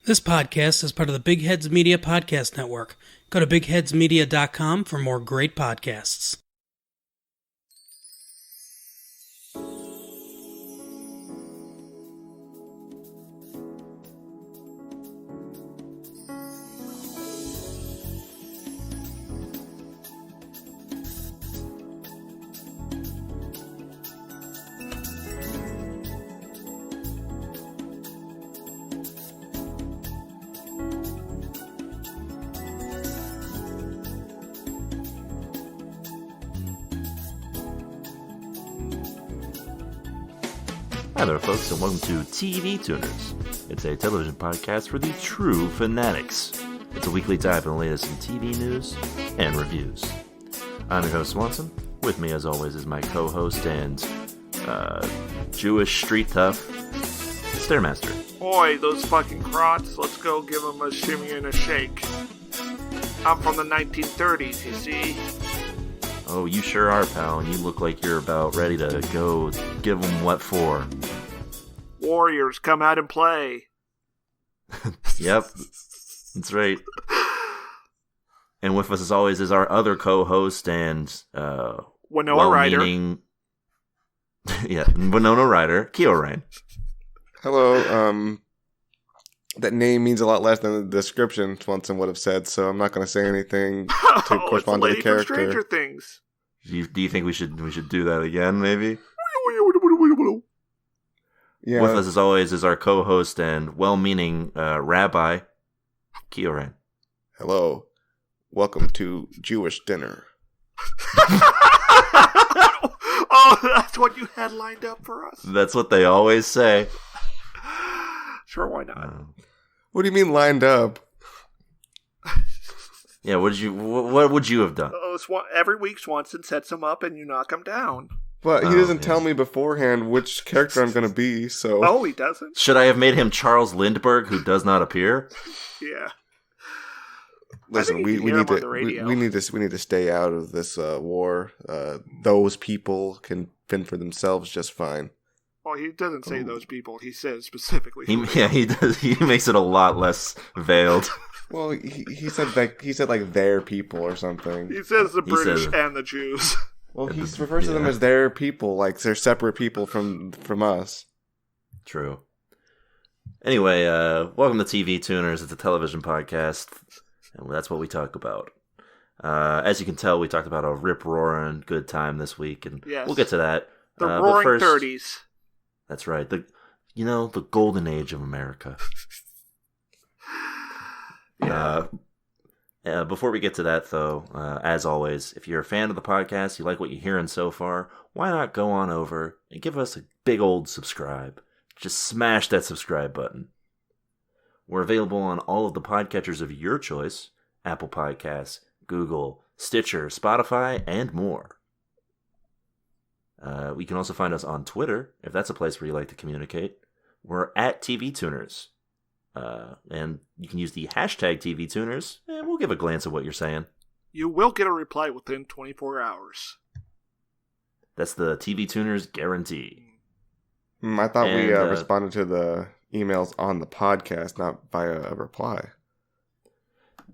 This podcast is part of the Big Heads Media Podcast Network. Go to bigheadsmedia.com for more great podcasts. Hi there, folks, and welcome to TV Tuners. It's a television podcast for the true fanatics. It's a weekly dive in the latest in TV news and reviews. I'm your host, Swanson. With me, as always, is my co-host and Jewish street tough, Stairmaster. Oi, those fucking crots, let's go give them a shimmy and a shake. I'm from the 1930s, you see? Oh, you sure are, pal, and you look like you're about ready to go give them what for. Warriors, come out and play. Yep, that's right. And with us, as always, is our other co-host and Winona Ryder. Yeah, Winona Ryder, Keo Rain. Hello. That name means a lot less than the description Swanson would have said, so I'm not going to say anything to correspond to the character. Stranger Things. Do you think we should do that again, maybe? Yeah. With us, as always, is our co-host and well-meaning Rabbi, Keo Rain. Hello. Welcome to Jewish dinner. Oh, that's what you had lined up for us? That's what they always say. Sure, why not? What do you mean lined up? Yeah, what would you have done? Every week Swanson sets them up and you knock them down. But he doesn't tell me beforehand which character I'm going to be, so... Oh, he doesn't? Should I have made him Charles Lindbergh, who does not appear? Yeah. Listen, we need to stay out of this war. Those people can fend for themselves just fine. Well, he doesn't say those people. He says specifically. He does. He makes it a lot less veiled. Well, he said their people or something. He says the British and the Jews. Well, he refers to them as their people, like they're separate people from us. True. Anyway, welcome to TV Tuners. It's a television podcast, and that's what we talk about. As you can tell, we talked about a rip-roaring good time this week, and we'll get to that. The roaring 30s. That's right. The golden age of America. Before we get to that, though, as always, if you're a fan of the podcast, you like what you're hearing so far, why not go on over and give us a big old subscribe. Just smash that subscribe button. We're available on all of the podcatchers of your choice: Apple Podcasts, Google, Stitcher, Spotify, and more. We can also find us on Twitter, if that's a place where you like to communicate. We're at TV Tuners. And you can use the hashtag TV Tuners, and we'll give a glance at what you're saying. You will get a reply within 24 hours. That's the TV Tuners guarantee. I thought we responded to the emails on the podcast, not via a reply.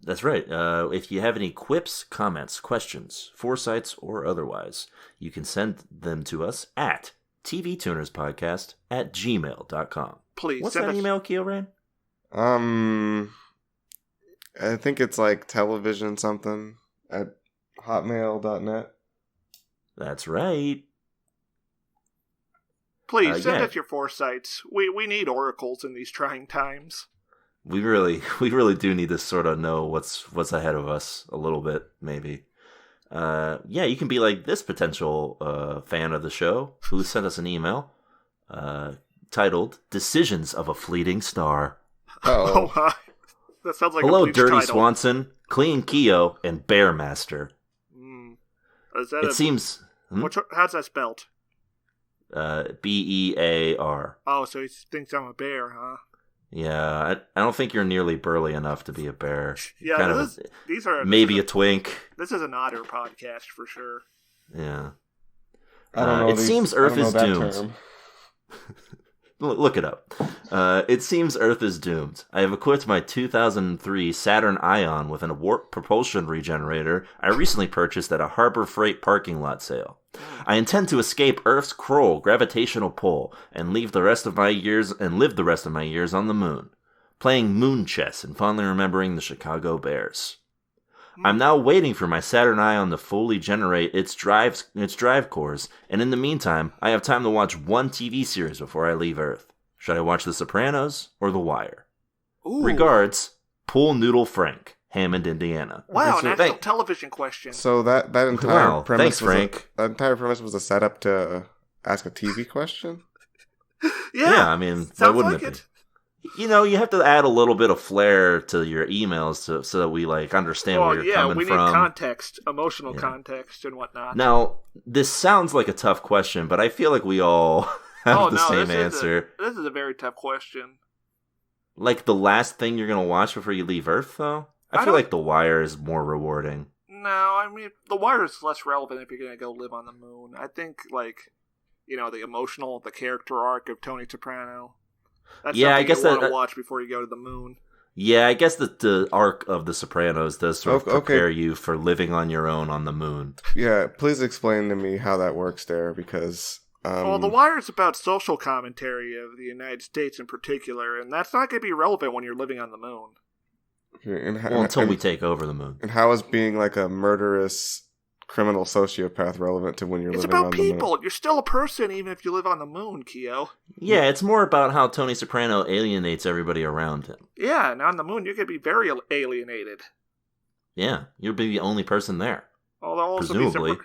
That's right. If you have any quips, comments, questions, foresights, or otherwise, you can send them to us at tvtunerspodcast@gmail.com. Please. What's that email, Keo Rain? I think it's like television something at hotmail.net. That's right. Please send us your foresights. We need oracles in these trying times. We really do need to sort of know what's ahead of us a little bit, maybe. You can be like this potential fan of the show who sent us an email titled "Decisions of a Fleeting Star." Oh, hi. That sounds like hello, a Dirty title. Swanson, Clean Keo, and Bearmaster. Is that seems. How's that spelled? Bear. Oh, so he thinks I'm a bear, huh? Yeah, I don't think you're nearly burly enough to be a bear. Yeah, these are maybe a twink. This is an otter podcast for sure. Yeah. I don't know. It seems Earth is doomed. Look it up. It seems Earth is doomed. I have equipped my 2003 Saturn Ion with an warp propulsion regenerator I recently purchased at a Harbor Freight parking lot sale. I intend to escape Earth's cruel gravitational pull and live the rest of my years on the moon, playing moon chess and fondly remembering the Chicago Bears. I'm now waiting for my Saturn Ion to fully generate its drive cores, and in the meantime, I have time to watch one TV series before I leave Earth. Should I watch The Sopranos or The Wire? Ooh. Regards, Pool Noodle Frank, Hammond, Indiana. Wow, national television question. So that entire premise, thanks, Frank. That entire premise was a setup to ask a TV question. Yeah, I mean, why wouldn't it be? You know, you have to add a little bit of flair to your emails so that we understand where you're coming from. We need context, emotional context, and whatnot. Now, this sounds like a tough question, but I feel like we all have the same answer. This is a very tough question. Like the last thing you're gonna watch before you leave Earth, though. I feel like The Wire is more rewarding. No, I mean The Wire is less relevant if you're gonna go live on the moon. I think the character arc of Tony Soprano. That's I guess you want to watch before you go to the moon. Yeah, I guess that the arc of The Sopranos does sort of prepare you for living on your own on the moon. Yeah, please explain to me how that works there, because... The Wire is about social commentary of the United States in particular, and that's not going to be relevant when you're living on the moon. Okay, until we take over the moon. And how is being like a murderous criminal sociopath relevant to when you're living on the moon? It's about people. You're still a person even if you live on the moon, Keo. Yeah, it's more about how Tony Soprano alienates everybody around him. Yeah, and on the moon you're going to be very alienated. Yeah, you'll be the only person there. Well, there'll also presumably.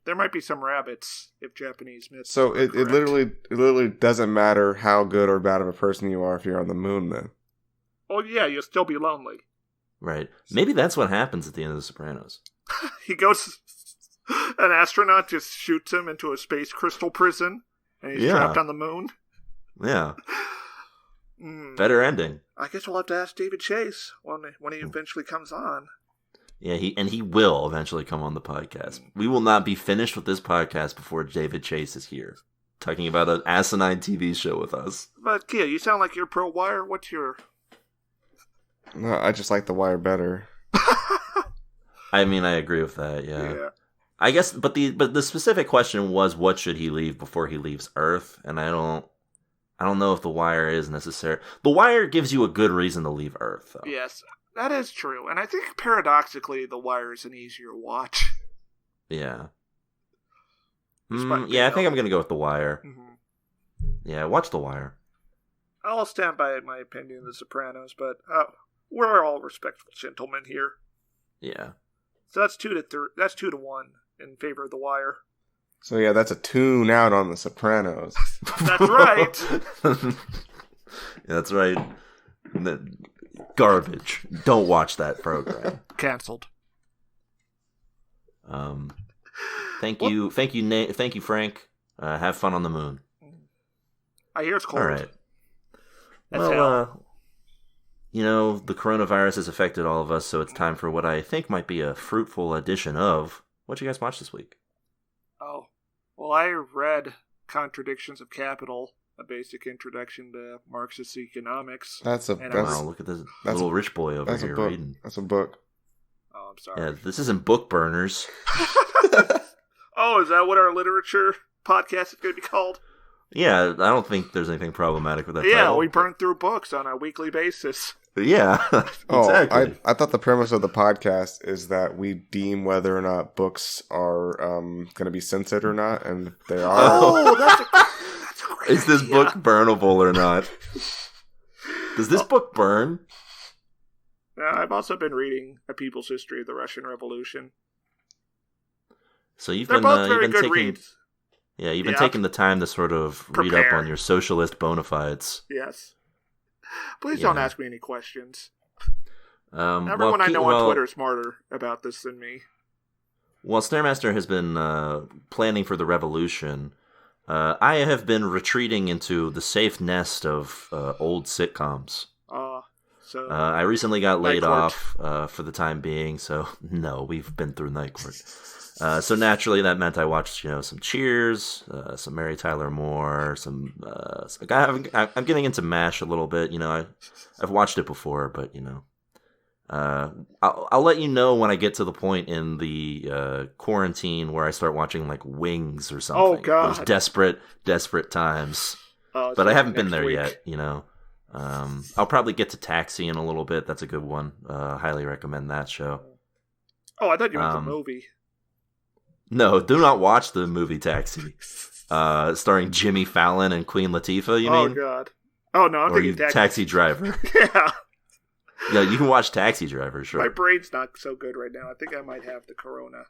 There might be some rabbits if Japanese myths. So it literally doesn't matter how good or bad of a person you are if you're on the moon, then. Oh yeah, you'll still be lonely. Right. Maybe that's what happens at the end of The Sopranos. He goes... An astronaut just shoots him into a space crystal prison, and he's trapped on the moon. Yeah. Better ending. I guess we'll have to ask David Chase when he eventually comes on. Yeah, he will eventually come on the podcast. We will not be finished with this podcast before David Chase is here, talking about an asinine TV show with us. But Kia, you sound like you're pro Wire. What's your... No, I just like The Wire better. I mean, I agree with that. Yeah. I guess, but the specific question was, what should he leave before he leaves Earth? And I don't know if The Wire is necessary. The Wire gives you a good reason to leave Earth, though. Yes, that is true, and I think paradoxically, The Wire is an easier watch. Yeah. I think I'm gonna go with The Wire. Mm-hmm. Yeah, watch The Wire. I'll stand by my opinion of The Sopranos, but we're all respectful gentlemen here. Yeah. So that's 2-1 in favor of The Wire. So yeah, that's a tune out on The Sopranos. That's right. That's right. Garbage. Don't watch that program. Cancelled. Thank you, Frank. Have fun on the moon. I hear it's cold. All right. The coronavirus has affected all of us, so it's time for what I think might be a fruitful edition of What You Guys Watch This Week. Oh, well, I read Contradictions of Capital, a basic introduction to Marxist economics. Wow, look at this little rich boy over here reading. That's a book. Oh, I'm sorry. Yeah, this isn't Book Burners. Oh, is that what our literature podcast is going to be called? Yeah, I don't think there's anything problematic with that Yeah, title. we burn through books on a weekly basis. Yeah, exactly. I thought the premise of the podcast is that we deem whether or not books are going to be censored or not, and if they are. Oh, that's a great Is this book burnable or not? Does this book burn? I've also been reading A People's History of the Russian Revolution. So They're both very good reads. Yeah, you've been taking the time to sort of read up on your socialist bona fides. Yes. Please don't ask me any questions. Everyone I know on Twitter is smarter about this than me. While Stairmaster has been planning for the revolution, I have been retreating into the safe nest of old sitcoms. So I recently got laid off for the time being, so no, we've been through Night Court. So naturally, that meant I watched, some Cheers, some Mary Tyler Moore, I'm getting into MASH a little bit. I've watched it before, but I'll let you know when I get to the point in the quarantine where I start watching like Wings or something. Oh God, those desperate times. But I haven't been there yet. I'll probably get to Taxi in a little bit. That's a good one. Highly recommend that show. Oh, I thought you meant the movie. No, do not watch the movie Taxi, starring Jimmy Fallon and Queen Latifah. You mean? Oh God. Oh no, I'm thinking Taxi Driver. Yeah. Yeah, you can watch Taxi Driver. Sure. My brain's not so good right now. I think I might have the corona.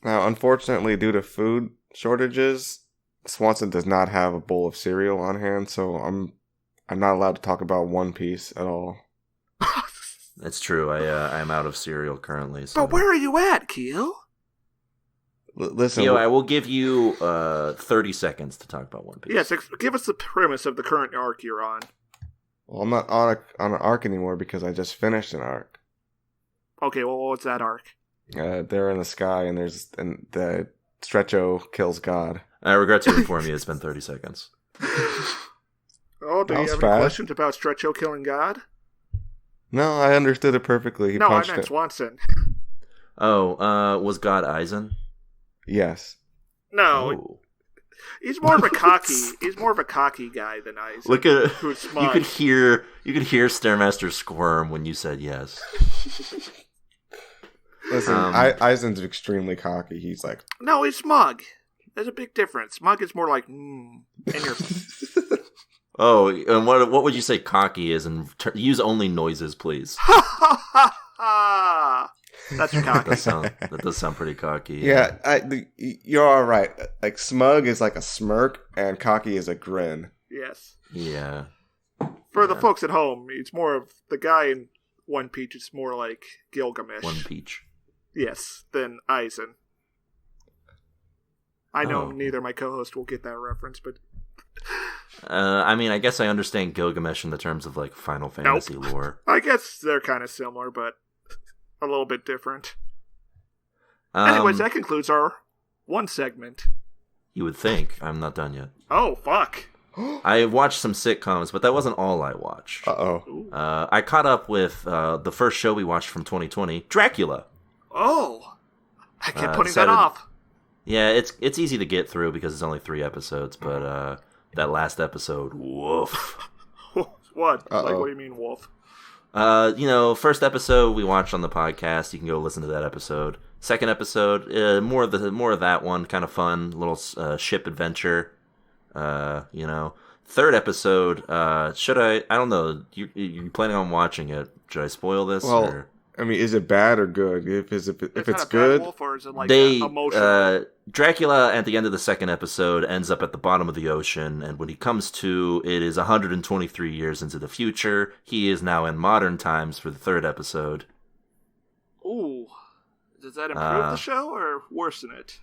Now, unfortunately, due to food shortages, Swanson does not have a bowl of cereal on hand, so I'm not allowed to talk about One Piece at all. That's true. I'm out of cereal currently. So. But where are you at, Keo? Listen, Keo, I will give you 30 seconds to talk about One Piece. Yes, give us the premise of the current arc you're on. Well, I'm not on an arc anymore because I just finished an arc. Okay, well, what's that arc? They're in the sky, and the Stretcho kills God. I regret to inform you, it's been 30 seconds. Oh, do you have any questions about Stretcho killing God? No, I understood it perfectly. I meant Swanson. Oh, was God Eisen? Yes. No. Oh. He's more of a cocky guy than Eisen. Look at who's you smart. could hear Stairmaster squirm when you said yes. Listen, Eisen's extremely cocky. He's like, no, he's smug. There's a big difference. Smug is more like, in your. Oh, and what would you say cocky is? And use only noises, please. Ha ha ha ha! That's cocky. That does sound pretty cocky. Yeah, you're all right. Like smug is like a smirk, and cocky is a grin. Yes. Yeah. For the folks at home, it's more of the guy in One Peach. It's more like Gilgamesh. One Peach. Yes, than Eisen. I know neither of my co-hosts will get that reference, but. I guess I understand Gilgamesh in the terms of like Final Fantasy lore. I guess they're kind of similar, but a little bit different. Anyways, that concludes our one segment. You would think. I'm not done yet. Oh, fuck. I watched some sitcoms, but that wasn't all I watched. Uh-oh. I caught up with the first show we watched from 2020, Dracula. Oh. I kept putting that off. Yeah, it's easy to get through because it's only 3 episodes, but that last episode, woof. What? Uh-oh. Like, what do you mean, wolf? First episode we watched on the podcast. You can go listen to that episode. Second episode, more of that one, kind of fun, little ship adventure. Third episode, should I don't know. You're planning on watching it. Should I spoil this? Well, or? I mean, is it bad or good? If it's good, good, wolf, or is it like emotional? Dracula at the end of the second episode ends up at the bottom of the ocean, and when he comes to, it is 123 years into the future. He is now in modern times for the third episode. Ooh, does that improve the show or worsen it?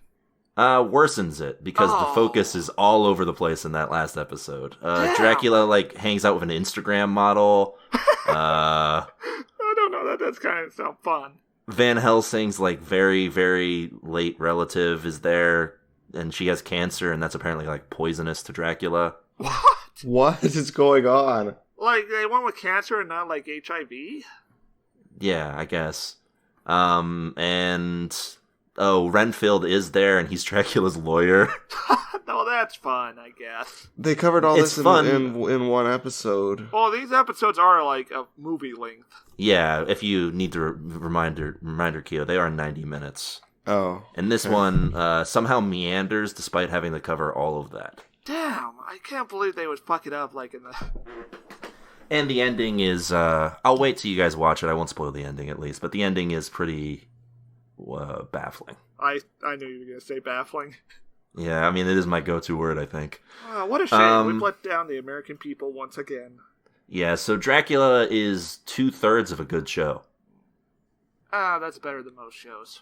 Worsens it because the focus is all over the place in that last episode. Dracula hangs out with an Instagram model. I don't know. That does kind of sound fun. Van Helsing's very, very late relative is there, and she has cancer, and that's apparently poisonous to Dracula. What is going on? Like they went with cancer and not like HIV? Yeah, I guess. Renfield is there, and he's Dracula's lawyer. No, that's fun, I guess. They covered all It's this fun. in one episode. Well, these episodes are like a movie length. Yeah, if you need to reminder, Keo, they are 90 minutes. Oh. And this one somehow meanders despite having to cover all of that. Damn, I can't believe they would fuck it up in the... And the ending is, I'll wait till you guys watch it. I won't spoil the ending at least, but the ending is pretty baffling. I knew you were going to say baffling. Yeah, I mean, it is my go-to word, I think. What a shame. We've let down the American people once again. Yeah, so Dracula is 2/3 of a good show. That's better than most shows.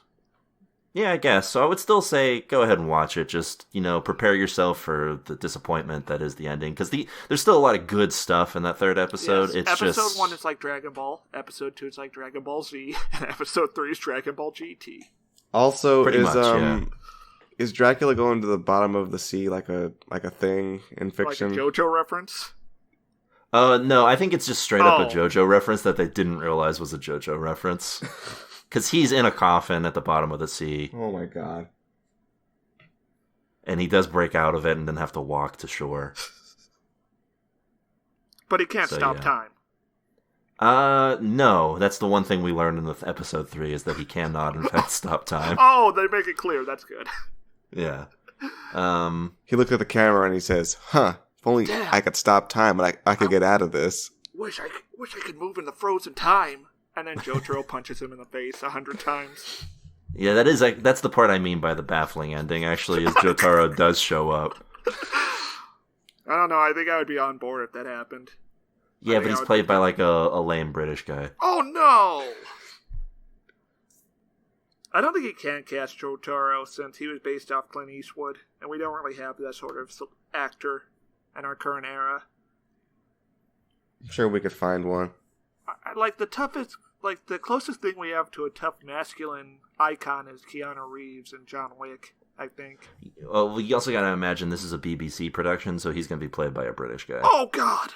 Yeah, I guess. So I would still say go ahead and watch it. Just, prepare yourself for the disappointment that is the ending. Because there's still a lot of good stuff in that third episode. Yes. It's episode 1 is like Dragon Ball. Episode 2 is like Dragon Ball Z. And episode 3 is Dragon Ball GT. Also, is Dracula going to the bottom of the sea like a thing in fiction? Like a JoJo reference? No, I think it's just straight up a JoJo reference that they didn't realize was a JoJo reference. Because he's in a coffin at the bottom of the sea. Oh my god. And he does break out of it and then have to walk to shore. But he can't stop time. No. That's the one thing we learned in episode 3 is that he cannot, in fact, stop time. Oh, they make it clear. That's good. Yeah. He looked at the camera and he says, if only I could stop time and I could get out of this. Wish I could move in the frozen time. And then Jotaro punches him in the face 100 times. Yeah, that's the part I mean by the baffling ending, actually, is Jotaro does show up. I don't know, I think I would be on board if that happened. Yeah, but he's played by like a lame British guy. Oh no! I don't think he can cast Jotaro since he was based off Clint Eastwood, and we don't really have that sort of actor in our current era. I'm sure we could find one. The closest thing we have to a tough masculine icon is Keanu Reeves and John Wick, I think. Well, you also gotta imagine this is a BBC production, so he's gonna be played by a British guy. Oh, God!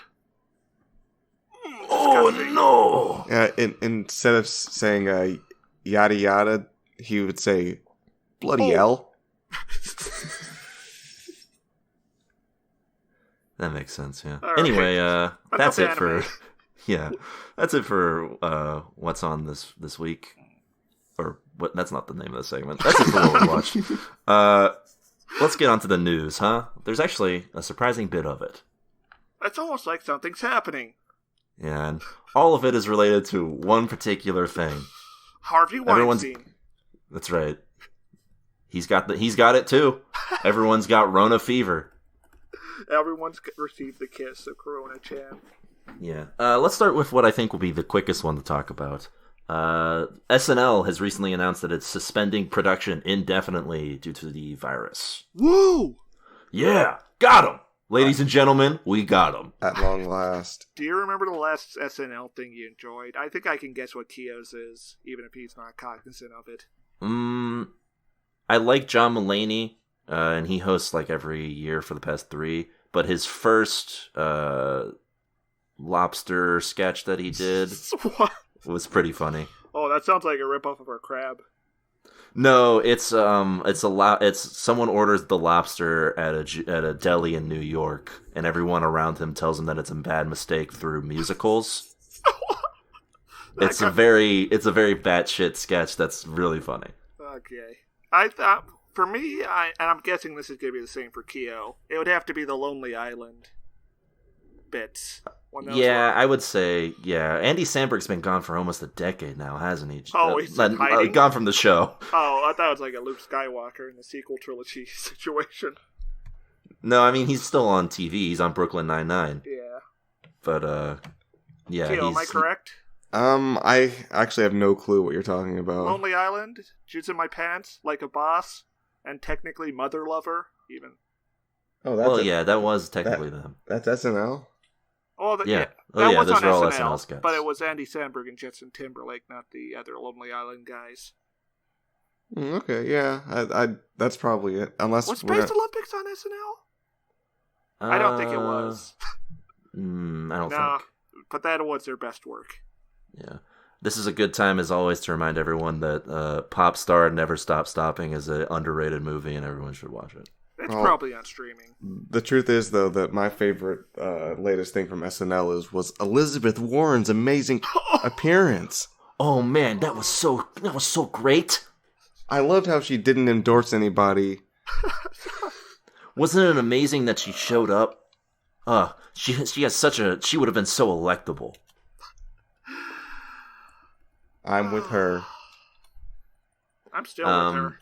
Oh, no! Yeah, instead of saying yada yada, he would say, bloody hell. That makes sense, yeah. All anyway, right. That's it for... Yeah, that's it for what's on this week. Or what? That's not the name of the segment. That's it for what we watched. Let's get on to the news, huh? There's actually a surprising bit of it. It's almost like something's happening. Yeah, and all of it is related to one particular thing. Harvey Weinstein. That's right. He's got it too. Everyone's got Rona fever. Everyone's received the kiss of Corona-chan. Yeah. Let's start with what I think will be the quickest one to talk about. SNL has recently announced that it's suspending production indefinitely due to the virus. Woo! Yeah! Got him! Ladies and gentlemen, we got him. At long last. Do you remember the last SNL thing you enjoyed? I think I can guess what Keo's is, even if he's not cognizant of it. I like John Mulaney, and he hosts like every year for the past 3, but his first lobster sketch that he did was pretty funny. Oh, that sounds like a ripoff of our crab. No, it's someone orders the lobster at a deli in New York, and everyone around him tells him that it's a bad mistake through musicals. It's a very batshit sketch that's really funny. Okay, I thought for me, and I'm guessing this is going to be the same for Keo. It would have to be the Lonely Island bits. Yeah, I would say, yeah. Andy Samberg's been gone for almost a decade now, hasn't he? Oh, he's hiding? Gone from the show. Oh, I thought it was like a Luke Skywalker in the sequel trilogy situation. No, I mean, he's still on TV. He's on Brooklyn Nine-Nine. Yeah. But, yeah. Keo, am I correct? I actually have no clue what you're talking about. Lonely Island, Jizz in My Pants, Like a Boss, and technically Mother Lover, even. Oh, that's that was technically them. That's SNL? Oh, yeah. That was those on are all SNL, sketches. but it was Andy Samberg and Justin Timberlake, not the other Lonely Island guys. Okay, yeah, I that's probably it. Unless was Space Olympics on SNL? I don't think it was. I don't no, think. But that was their best work. Yeah. This is a good time, as always, to remind everyone that Pop Star Never Stop Stopping is an underrated movie, and everyone should watch it. It's probably on streaming. The truth is, though, that my favorite latest thing from SNL was Elizabeth Warren's amazing appearance. Oh man, that was so great. I loved how she didn't endorse anybody. Wasn't it amazing that she showed up? She would have been so electable. I'm with her. I'm still with her.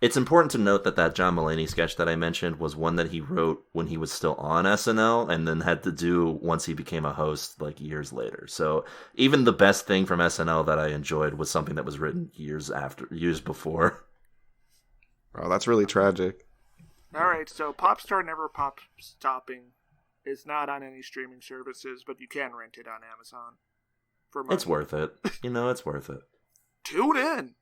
It's important to note that John Mulaney sketch that I mentioned was one that he wrote when he was still on SNL and then had to do once he became a host like years later. So even the best thing from SNL that I enjoyed was something that was written years before. Oh, that's really tragic. All right, so Popstar Never Pop Stopping is not on any streaming services, but you can rent it on Amazon for money. It's worth it. It's worth it. Tune in.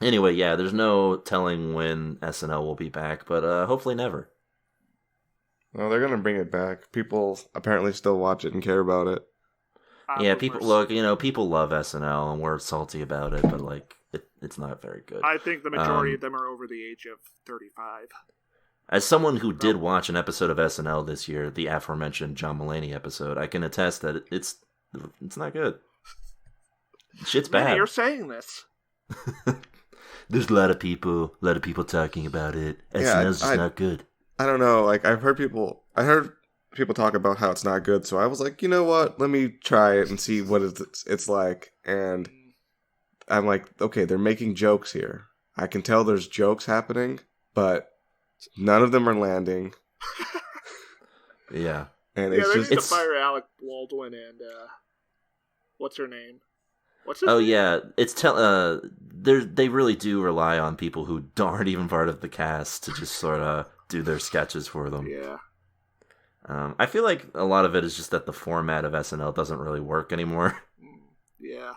Anyway, yeah, there's no telling when SNL will be back, but hopefully never. Well, they're gonna bring it back. People apparently still watch it and care about it. Yeah, people people love SNL, and we're salty about it, but like, it's not very good. I think the majority of them are over the age of 35. As someone who did watch an episode of SNL this year, the aforementioned John Mulaney episode, I can attest that it's not good. Shit's bad. Yeah, you're saying this. There's a lot of people talking about it. SNL's just not good. I don't know. Like, I heard people talk about how it's not good, so I was like, you know what? Let me try it and see what it's like. And I'm like, okay, they're making jokes here. I can tell there's jokes happening, but none of them are landing. Yeah. And it's just... to fire Alec Baldwin and, what's her name? What's his name? Yeah. They really do rely on people who aren't even part of the cast to just sort of do their sketches for them. Yeah. I feel like a lot of it is just that the format of SNL doesn't really work anymore. Yeah.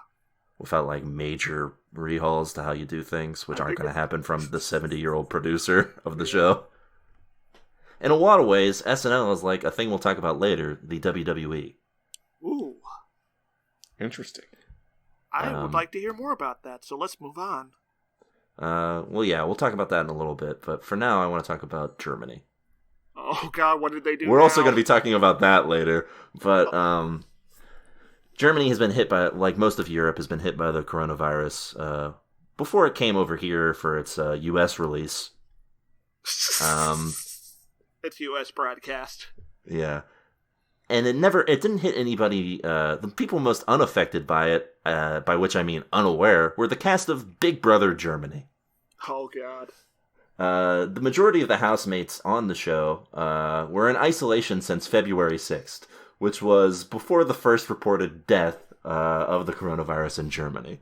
Without like major rehauls to how you do things, which aren't going to happen from the 70-year-old producer of the show. In a lot of ways, SNL is like a thing we'll talk about later, the WWE. Ooh. Interesting. I would like to hear more about that, so let's move on. Well, yeah, we'll talk about that in a little bit, but for now, I want to talk about Germany. Oh, God, what did they do We're now? also going to be talking about that later, but Germany has been hit by, like most of Europe, has been hit by the coronavirus before it came over here for its U.S. release. It's U.S. broadcast. Yeah. And it didn't hit anybody, the people most unaffected by it, by which I mean unaware, were the cast of Big Brother Germany. Oh, God. The majority of the housemates on the show were in isolation since February 6th, which was before the first reported death of the coronavirus in Germany.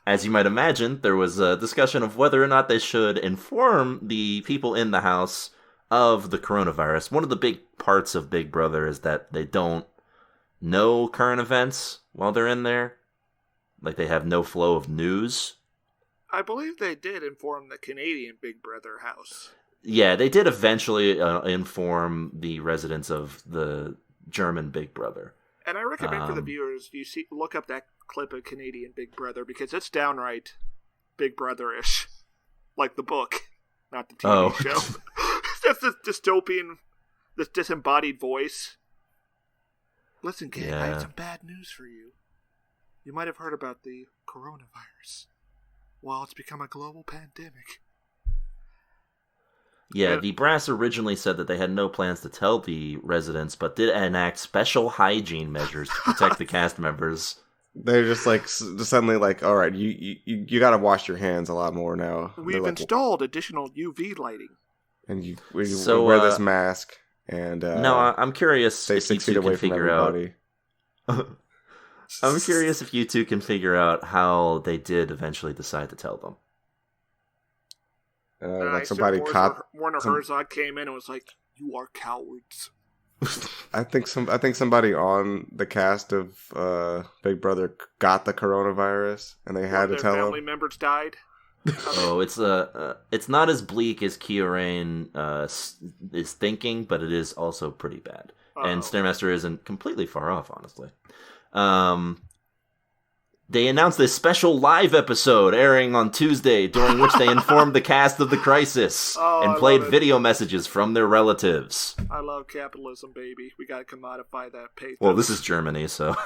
As you might imagine, there was a discussion of whether or not they should inform the people in the house of the coronavirus. One of the big parts of Big Brother is that they don't know current events while they're in there. Like, they have no flow of news. I believe they did inform the Canadian Big Brother house. Yeah, they did eventually inform the residents of the German Big Brother. And I recommend for the viewers, look up that clip of Canadian Big Brother, because it's downright Big Brother-ish. Like the book, not the TV show. It's this dystopian, this disembodied voice. Listen, gang, I have some bad news for you. You might have heard about the coronavirus. Well, it's become a global pandemic. Yeah, the brass originally said that they had no plans to tell the residents, but did enact special hygiene measures to protect the cast members. They're just like suddenly like, all right, you got to wash your hands a lot more now. We've installed additional UV lighting, and you wear this mask. And no, I'm curious. Stay 6 feet away from everybody. I'm curious if you two can figure out how they did eventually decide to tell them. Like somebody caught Werner Herzog came in and was like, "You are cowards." I think somebody on the cast of Big Brother got the coronavirus, and they had to tell them. Family members died. Oh, it's not as bleak as Kyorain is thinking, but it is also pretty bad. And Stairmaster isn't completely far off, honestly. They announced this special live episode airing on Tuesday, during which they informed the cast of the crisis and played video messages from their relatives. I love capitalism, baby. We gotta commodify that pathos. Well, this is Germany, so...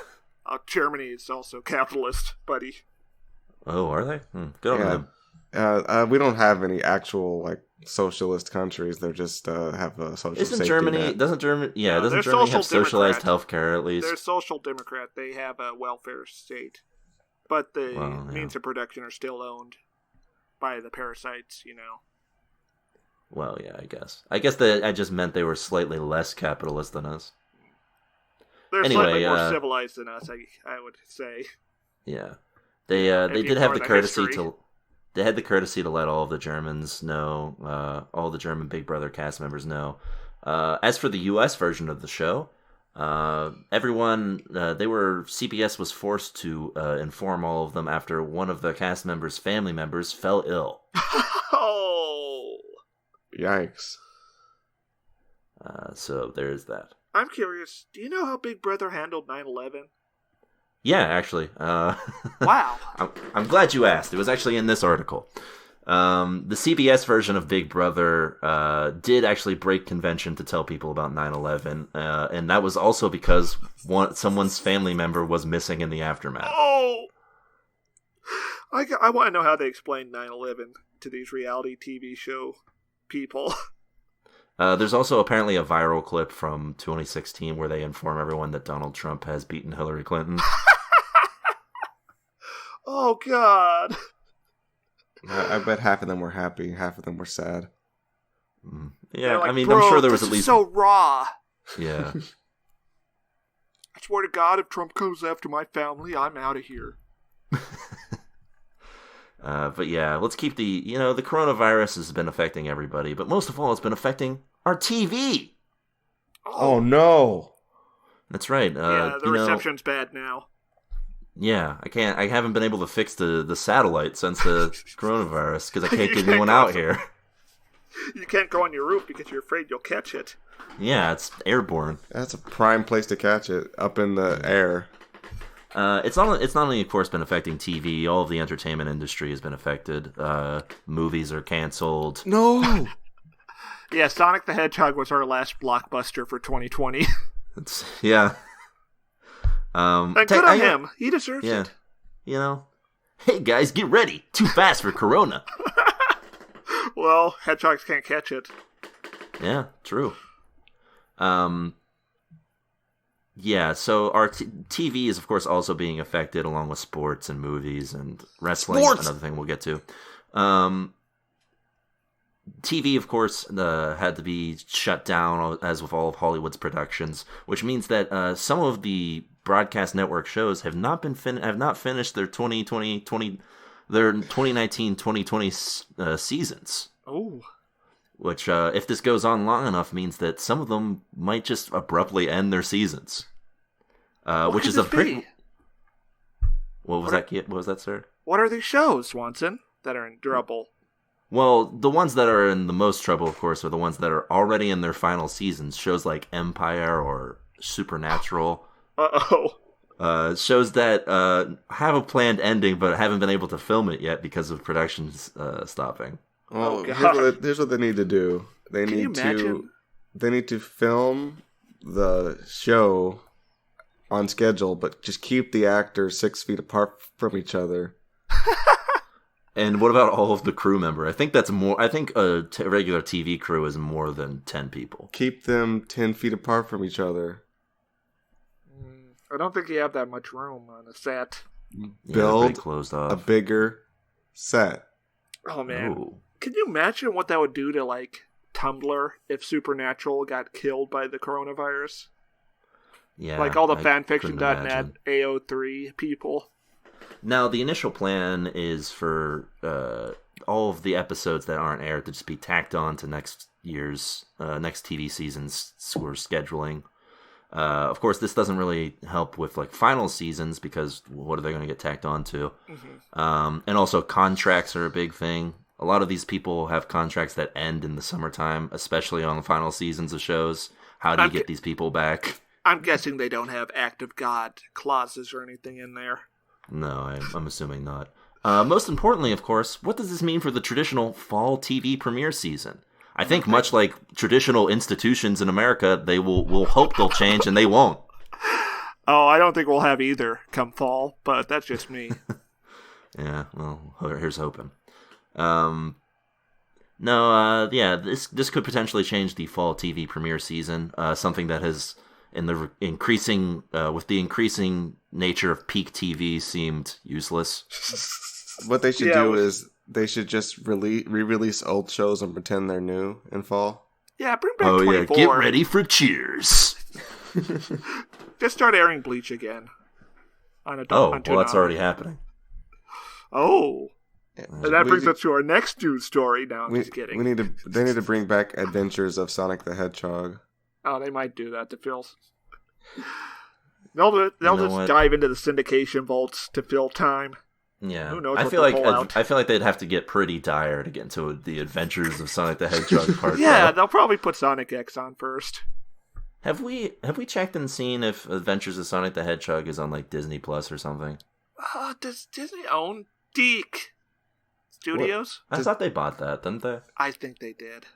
Germany is also capitalist, buddy. Oh, are they? Good on them. We don't have any actual, like, socialist countries. They're just have a social safety net. Doesn't Germany have socialized healthcare, at least? They're social democrat. They have a welfare state. But the means of production are still owned by the parasites, you know. Well, yeah, I guess. I just meant they were slightly less capitalist than us. They're slightly more civilized than us, I would say. Yeah. They did have the courtesy to... they had the courtesy to let all of the Germans know, all the German Big Brother cast members know. As for the U.S. version of the show, CBS was forced to inform all of them after one of the cast members' family members fell ill. Oh, Yikes. So there's that. I'm curious. Do you know how Big Brother handled 9/11? Yeah, actually. Wow. I'm glad you asked. It was actually in this article. The CBS version of Big Brother did actually break convention to tell people about 9/11, and that was also because someone's family member was missing in the aftermath. Oh! I want to know how they explain 9/11 to these reality TV show people. There's also apparently a viral clip from 2016 where they inform everyone that Donald Trump has beaten Hillary Clinton. Oh, God. I bet half of them were happy, half of them were sad. Yeah, like, I mean, bro, I'm sure there was this at least... is so raw. Yeah. I swear to God, if Trump comes after my family, I'm out of here. But yeah, let's keep the coronavirus has been affecting everybody, but most of all, it's been affecting our TV. Oh no. That's right. Yeah, the reception's bad now. Yeah, I haven't been able to fix the satellite since the coronavirus because I can't get anyone out here. You can't go on your roof because you're afraid you'll catch it. Yeah, it's airborne. That's a prime place to catch it, up in the air. It's not only, of course, been affecting TV. All of the entertainment industry has been affected. Movies are canceled. No! Yeah, Sonic the Hedgehog was our last blockbuster for 2020. Yeah. And good on him. He deserves it. You know, hey guys, get ready. Too fast for Corona. Well, hedgehogs can't catch it. Yeah, true. Yeah, so our TV is, of course, also being affected along with sports and movies and wrestling. Sports! Another thing we'll get to. TV, of course, had to be shut down, as with all of Hollywood's productions, which means that some of the broadcast network shows have not finished their 2019-2020 seasons. Oh. Which, if this goes on long enough, means that some of them might just abruptly end their seasons. Which is a pretty... What was that, sir? What are these shows, Swanson, that are in trouble? Well, the ones that are in the most trouble, of course, are the ones that are already in their final seasons. Shows like Empire or Supernatural. Uh-oh. Shows that have a planned ending, but haven't been able to film it yet because of productions stopping. Well, here's what they need to do. They need to film the show on schedule, but just keep the actors 6 feet apart from each other. And what about all of the crew member? I think that's more. I think a regular TV crew is more than 10 people. Keep them 10 feet apart from each other. I don't think you have that much room on a set. Build closed off. a bigger set. Oh man. Ooh. Can you imagine what that would do to, like, Tumblr if Supernatural got killed by the coronavirus? Yeah. Like all the fanfiction.net AO3 people. Now, the initial plan is for all of the episodes that aren't aired to just be tacked on to next year's, next TV season's scheduling. Of course, this doesn't really help with, like, final seasons because what are they going to get tacked on to? Mm-hmm. And also, contracts are a big thing. A lot of these people have contracts that end in the summertime, especially on the final seasons of shows. How do you get these people back? I'm guessing they don't have act of God clauses or anything in there. No, I'm assuming not. Most importantly, of course, what does this mean for the traditional fall TV premiere season? I think much like traditional institutions in America, they will hope they'll change, and they won't. Oh, I don't think we'll have either come fall, but that's just me. Yeah, well, here's hoping. This could potentially change the fall TV premiere season. Something that has, with the increasing nature of peak TV, seemed useless. What they should do is they should just re-release old shows and pretend they're new in fall. Yeah, bring back 24. Yeah, get ready for Cheers. Just start airing Bleach again. On that's already happening. Oh. And that brings us to our next news story. No, I'm just kidding. They need to bring back Adventures of Sonic the Hedgehog. Oh, they might do that to fill. They'll just dive into the syndication vaults to fill time. Yeah, who knows? I feel like they'd have to get pretty dire to get into the Adventures of Sonic the Hedgehog part. Yeah, they'll probably put Sonic X on first. Have we checked and seen if Adventures of Sonic the Hedgehog is on like Disney Plus or something? Does Disney own Deke Studios? I thought they bought that, didn't they? I think they did.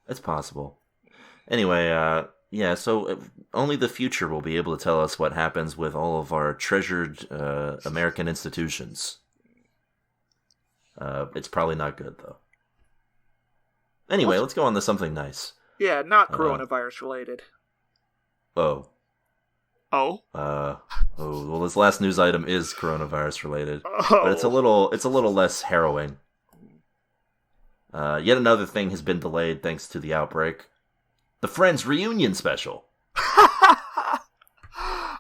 It's possible. Anyway, yeah, so only the future will be able to tell us what happens with all of our treasured American institutions. It's probably not good, though. Anyway, let's go on to something nice. Yeah, not coronavirus related. Oh. Oh? Well, this last news item is coronavirus related, but it's a little less harrowing. Yet another thing has been delayed thanks to the outbreak. The Friends reunion special.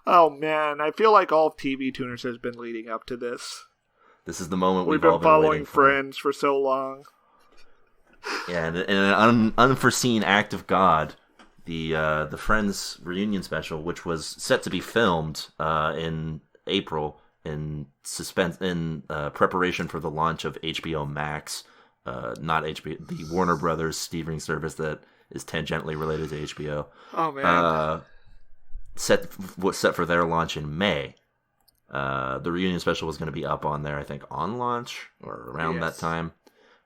Oh man, I feel like all TV tuners has been leading up to this. This is the moment we've all been following Friends for so long. Yeah, and in an unforeseen act of God, the Friends reunion special, which was set to be filmed in April in preparation for the launch of HBO Max, not HBO, the Warner Brothers streaming service that is tangentially related to HBO. Oh man! Set for their launch in May. The reunion special was going to be up on there, I think, on launch or around that time.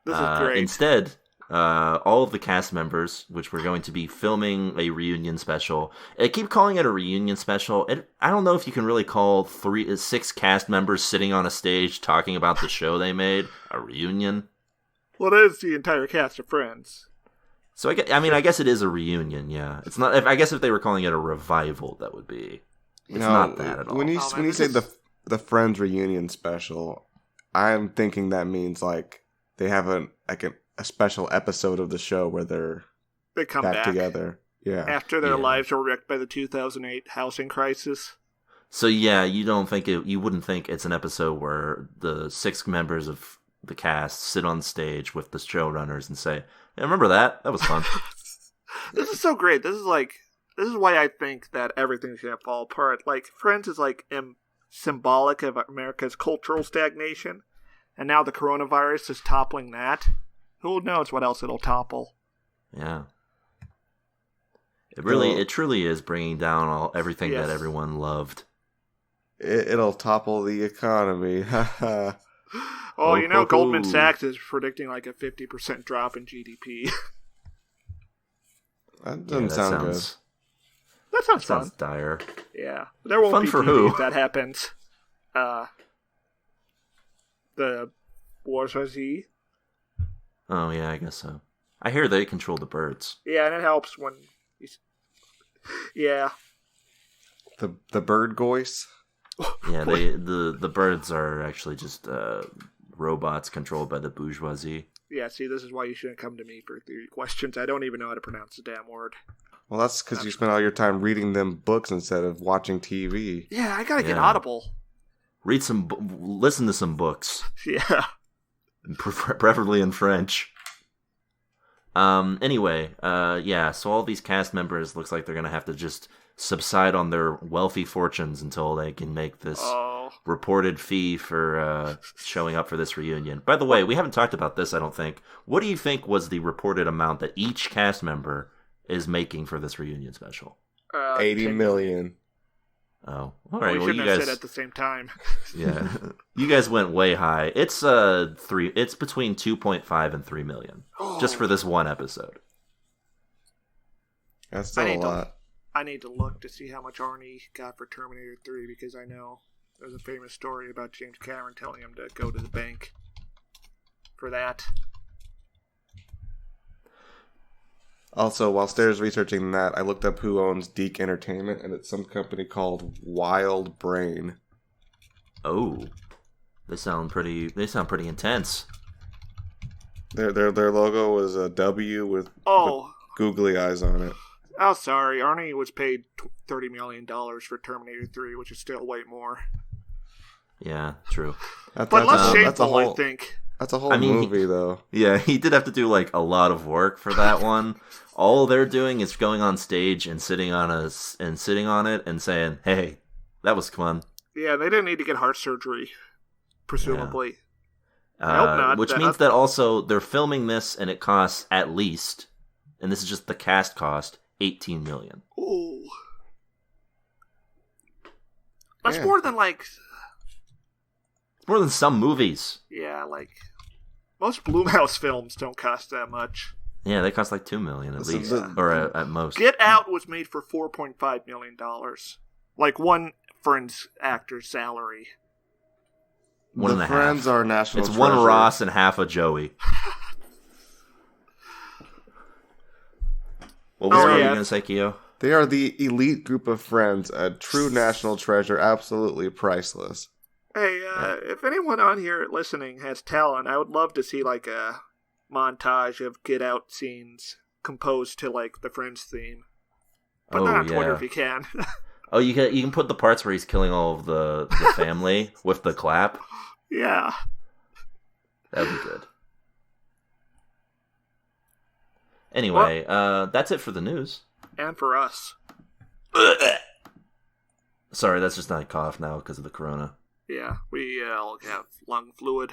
This is great. Instead, all of the cast members, which were going to be filming a reunion special, I keep calling it a reunion special. I don't know if you can really call 6 cast members sitting on a stage talking about the show they made a reunion. Well, it is the entire cast of Friends. So I guess it is a reunion. Yeah, it's not. I guess if they were calling it a revival, that would be. It's not that at all. When you say the Friends reunion special, I'm thinking that means like they have a special episode of the show where they come back together. Yeah, after their lives were wrecked by the 2008 housing crisis. So yeah, you wouldn't think it's an episode where the 6 members of the cast sit on stage with the showrunners and say, "Yeah, remember that? That was fun." This is so great. This is why I think that everything's gonna fall apart. Like Friends is like symbolic of America's cultural stagnation, and now the coronavirus is toppling that. Who knows what else it'll topple? Yeah, it truly is bringing down everything that everyone loved. It'll topple the economy. Oh, Goldman Sachs is predicting like a 50% drop in GDP. That doesn't sound good. That sounds fun. Sounds dire. Yeah. There won't fun be for TV who? if that happens. The bourgeoisie. Oh, yeah, I guess so. I hear they control the birds. Yeah, and it helps when... Yeah. The bird goise? Yeah, the birds are actually just robots controlled by the bourgeoisie. Yeah, see, this is why you shouldn't come to me for theory questions. I don't even know how to pronounce the damn word. Well, that's because you spend all your time reading them books instead of watching TV. Yeah, I gotta get Audible. Listen to some books. Yeah. Preferably in French. Anyway, so all these cast members looks like they're gonna have to just subside on their wealthy fortunes until they can make this reported fee for showing up for this reunion. By the way, we haven't talked about this, I don't think. What do you think was the reported amount that each cast member is making for this reunion special? $80 million. Oh, all right. Well, you guys said at the same time. Yeah, you guys went way high. It's It's between 2.5 and 3 million just for this one episode. That's still a lot. I need to look to see how much Arnie got for Terminator 3 because I know there's a famous story about James Cameron telling him to go to the bank for that. Also, while Stairs researching that, I looked up who owns Deke Entertainment, and it's some company called Wild Brain. Oh, they sound pretty intense. Their logo was a W with googly eyes on it. Oh, sorry. Arnie was paid $30 million for Terminator 3, which is still way more. Yeah, true. But less that's shameful, I think. That's a whole movie, though. Yeah, he did have to do like a lot of work for that one. All they're doing is going on stage and sitting on it and saying, "Hey, that was fun." Yeah, they didn't need to get heart surgery, presumably. Yeah. I hope not. Which means that also they're filming this, and it costs at least, and this is just the cast cost, $18 million. Ooh, that's more than like. It's more than some movies. Yeah, like most Blumhouse films don't cost that much. Yeah, they cost like $2 million at least, or at most. Get Out was made for $4.5 million, like one Friends actor's salary. One and a half. Friends are national. It's treasure. one Ross and half a Joey. What was you going to say, Keo? They are the elite group of friends, a true national treasure, absolutely priceless. Hey, if anyone on here listening has talent, I would love to see like a montage of Get Out scenes composed to like the Friends theme. Put that on Twitter if you can. Oh, you can put the parts where he's killing all of the family with the clap. Yeah, that'd be good. Anyway, that's it for the news. And for us. Sorry, that's just not a cough now because of the corona. Yeah, we all have lung fluid.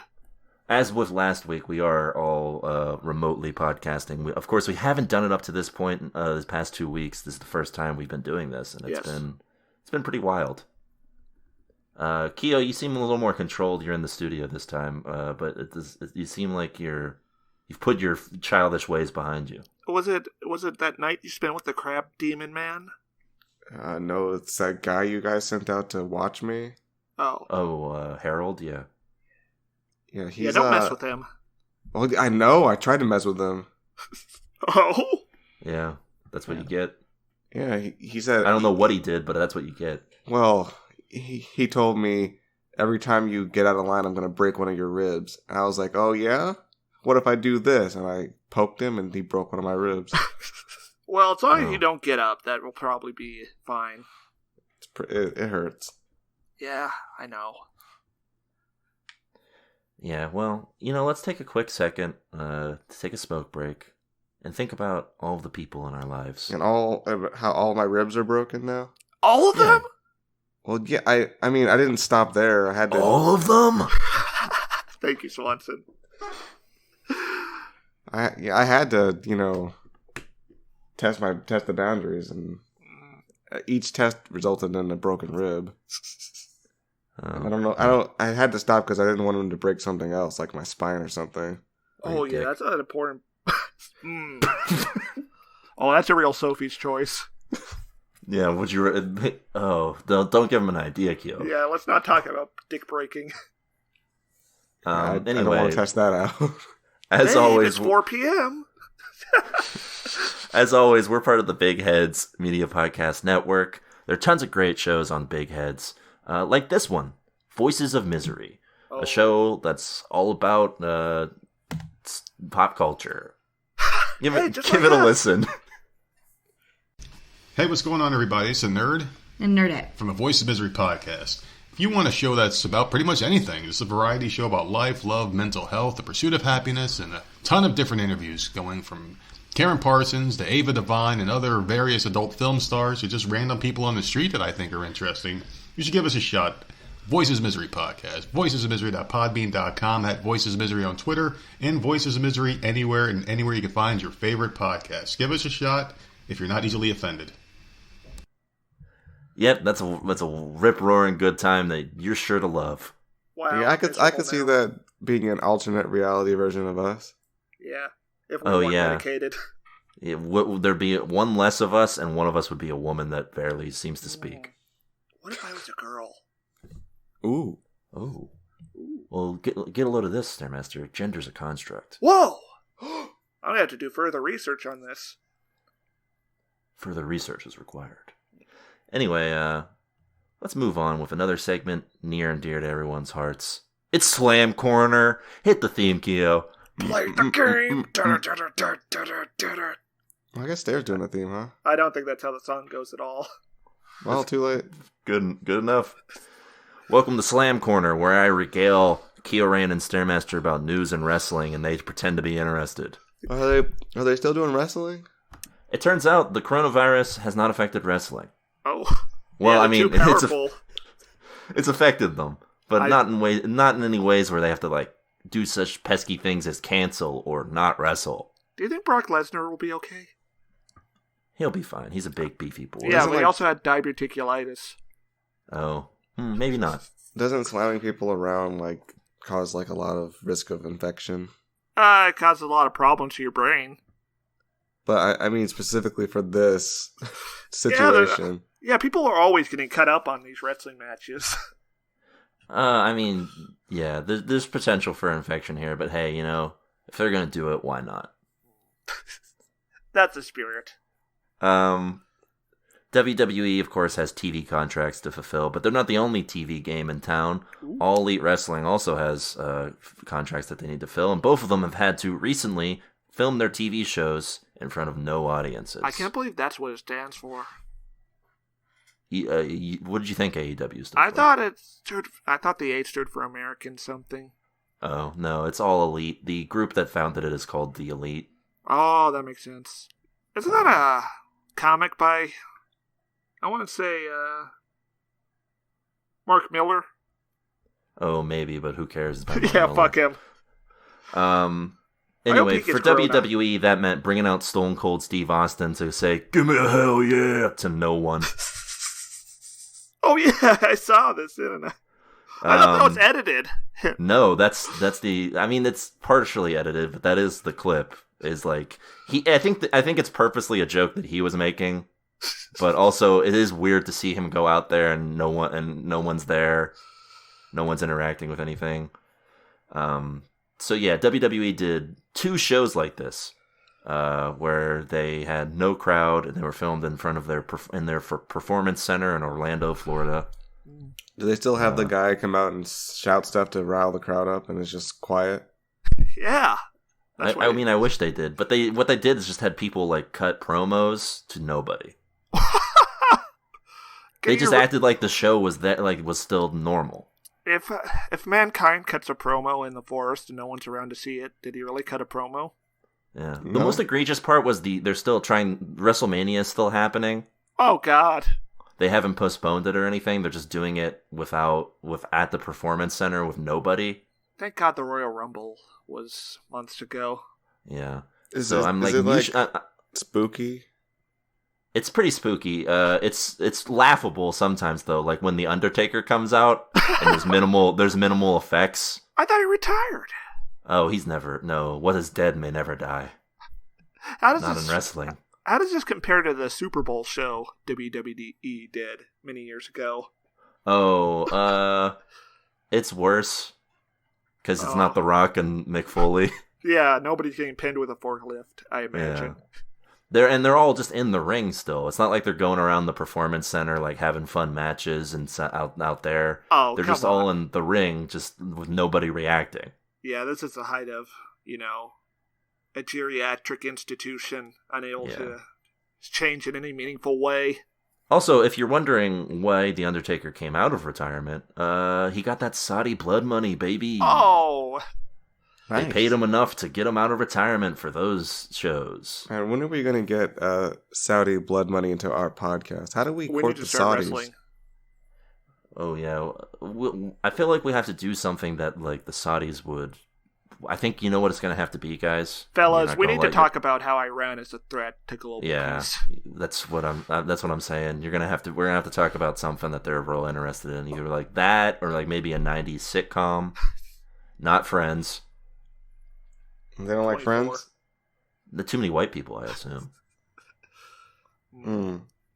As with last week, we are all remotely podcasting. Of course, we haven't done it up to this point. This past 2 weeks, this is the first time we've been doing this, and it's been pretty wild. Keo, you seem a little more controlled. You're in the studio this time, but you seem like you've put your childish ways behind you. Was it that night you spent with the crab demon man? No, it's that guy you guys sent out to watch me. Oh, Harold, yeah. Yeah, don't mess with him. Well, I know. I tried to mess with him. Oh, yeah, that's what you get. Yeah, he said. I don't know what he did, but that's what you get. Well, he told me every time you get out of line, I'm going to break one of your ribs. And I was like, oh yeah? What if I do this? And I poked him, and he broke one of my ribs. Well, as long as you don't get up, that will probably be fine. It hurts. Yeah, I know. Yeah, well, let's take a quick second to take a smoke break and think about all of the people in our lives. And how all my ribs are broken now? All of them? Well, yeah, I mean, I didn't stop there. I had to... All of them? Thank you, Swanson. I had to, test the boundaries, and each test resulted in a broken rib. I don't know. I had to stop because I didn't want him to break something else, like my spine or something. Oh yeah, that's an important. Oh, that's a real Sophie's choice. Yeah, would you? Oh, don't give him an idea, Keo. Yeah, let's not talk about dick breaking. Anyway, I don't want to test that out. As always, it's 4 p.m. As always, we're part of the Big Heads Media Podcast Network. There are tons of great shows on Big Heads, like this one, Voices of Misery, a show that's all about pop culture. Give it a listen. Hey, what's going on, everybody? It's a Nerd and Nerdette from the Voice of Misery podcast. If you want a show that's about pretty much anything, it's a variety show about life, love, mental health, the pursuit of happiness, and a ton of different interviews going from Karen Parsons to Ava Devine and other various adult film stars to just random people on the street that I think are interesting. You should give us a shot. Voices of Misery podcast. Voicesofmisery.podbean.com, at Voices of Misery on Twitter, and Voices of Misery anywhere you can find your favorite podcast. Give us a shot if you're not easily offended. Yep, that's a rip-roaring good time that you're sure to love. Wow. Yeah, I could see that being an alternate reality version of us. Yeah, if we weren't medicated. Yeah, there'd be one less of us, and one of us would be a woman that barely seems to speak. What if I was a girl? Ooh. Well, get a load of this, Stairmaster. Gender's a construct. Whoa! I'm gonna have to do further research on this. Further research is required. Anyway, let's move on with another segment near and dear to everyone's hearts. It's Slam Corner. Hit the theme, Keo. Play the game. Well, I guess they're doing a theme, huh? I don't think that's how the song goes at all. Well, too late. Good enough. Welcome to Slam Corner, where I regale Kyoran and Stairmaster about news and wrestling, and they pretend to be interested. Are they still doing wrestling? It turns out the coronavirus has not affected wrestling. Oh. Well, yeah, I mean, too powerful. it's affected them, but not in any ways where they have to like do such pesky things as cancel or not wrestle. Do you think Brock Lesnar will be okay? He'll be fine. He's a big, beefy boy. Yeah, but he also had diverticulitis. Oh, maybe not. Doesn't slamming people around like cause like a lot of risk of infection? It causes a lot of problems to your brain. But I mean specifically for this situation. Yeah, people are always getting cut up on these wrestling matches. I mean, yeah, there's potential for infection here, but hey, you know, if they're gonna do it, why not? That's the spirit. WWE, of course, has TV contracts to fulfill, but they're not the only TV game in town. Ooh. All Elite Wrestling also has contracts that they need to fill, and both of them have had to recently film their TV shows in front of no audiences. I can't believe that's what it stands for. What did you think AEW stood I for? thought the 8 stood for American something. Oh, no, it's All Elite. The group that founded it is called The Elite. Oh, that makes sense. Isn't that a comic by, I want to say, Mark Miller? Oh, maybe, but who cares? It's by Mark Yeah, Miller. fuck him. Anyway, he for gets corona. WWE, that meant bringing out Stone Cold Steve Austin to say, "Give me a hell yeah," to no one. Oh, yeah, I saw this, didn't I? I thought that was edited. No, that's the. I mean, it's partially edited, but that is the clip. Is like I think it's purposely a joke that he was making, but also it is weird to see him go out there and no one's there, no one's interacting with anything. So yeah, WWE did 2 shows like this, where they had no crowd and they were filmed in front of their performance center in Orlando, Florida. Do they still have the guy come out and shout stuff to rile the crowd up and it's just quiet? Yeah. I mean, I wish they did, but what they did is just had people like cut promos to nobody. They just acted like the show was still normal. If Mankind cuts a promo in the forest and no one's around to see it, did he really cut a promo? Yeah. No. The most egregious part was they're still trying. WrestleMania is still happening. Oh God. They haven't postponed it or anything. They're just doing it at the Performance Center with nobody. Thank God the Royal Rumble was months ago. Yeah. Is it spooky? It's pretty spooky. It's laughable sometimes though. Like when the Undertaker comes out and there's minimal effects. I thought he retired. Oh, he's never. No, what is dead may never die. Not in wrestling. How does this compare to the Super Bowl show WWE did many years ago? Oh, it's worse because it's not The Rock and Mick Foley. Yeah, nobody's getting pinned with a forklift, I imagine. Yeah. They're all just in the ring still. It's not like they're going around the performance center like having fun matches and out there. Oh, they're just all in the ring, just with nobody reacting. Yeah, this is the height of, a geriatric institution unable to change in any meaningful way. Also, if you're wondering why The Undertaker came out of retirement, he got that Saudi blood money, baby. Oh! They paid him enough to get him out of retirement for those shows. And when are we going to get Saudi blood money into our podcast? How do we quote the Saudis? Wrestling. Oh, yeah. I feel like we have to do something that, like, the Saudis would... I think you know what it's going to have to be, guys. Fellas, we need to talk about how Iran is a threat to global peace. That's what I'm saying. We're going to have to talk about something that they're real interested in. Either like that or like maybe a 90s sitcom. Not Friends. They don't like Friends? The too many white people, I assume.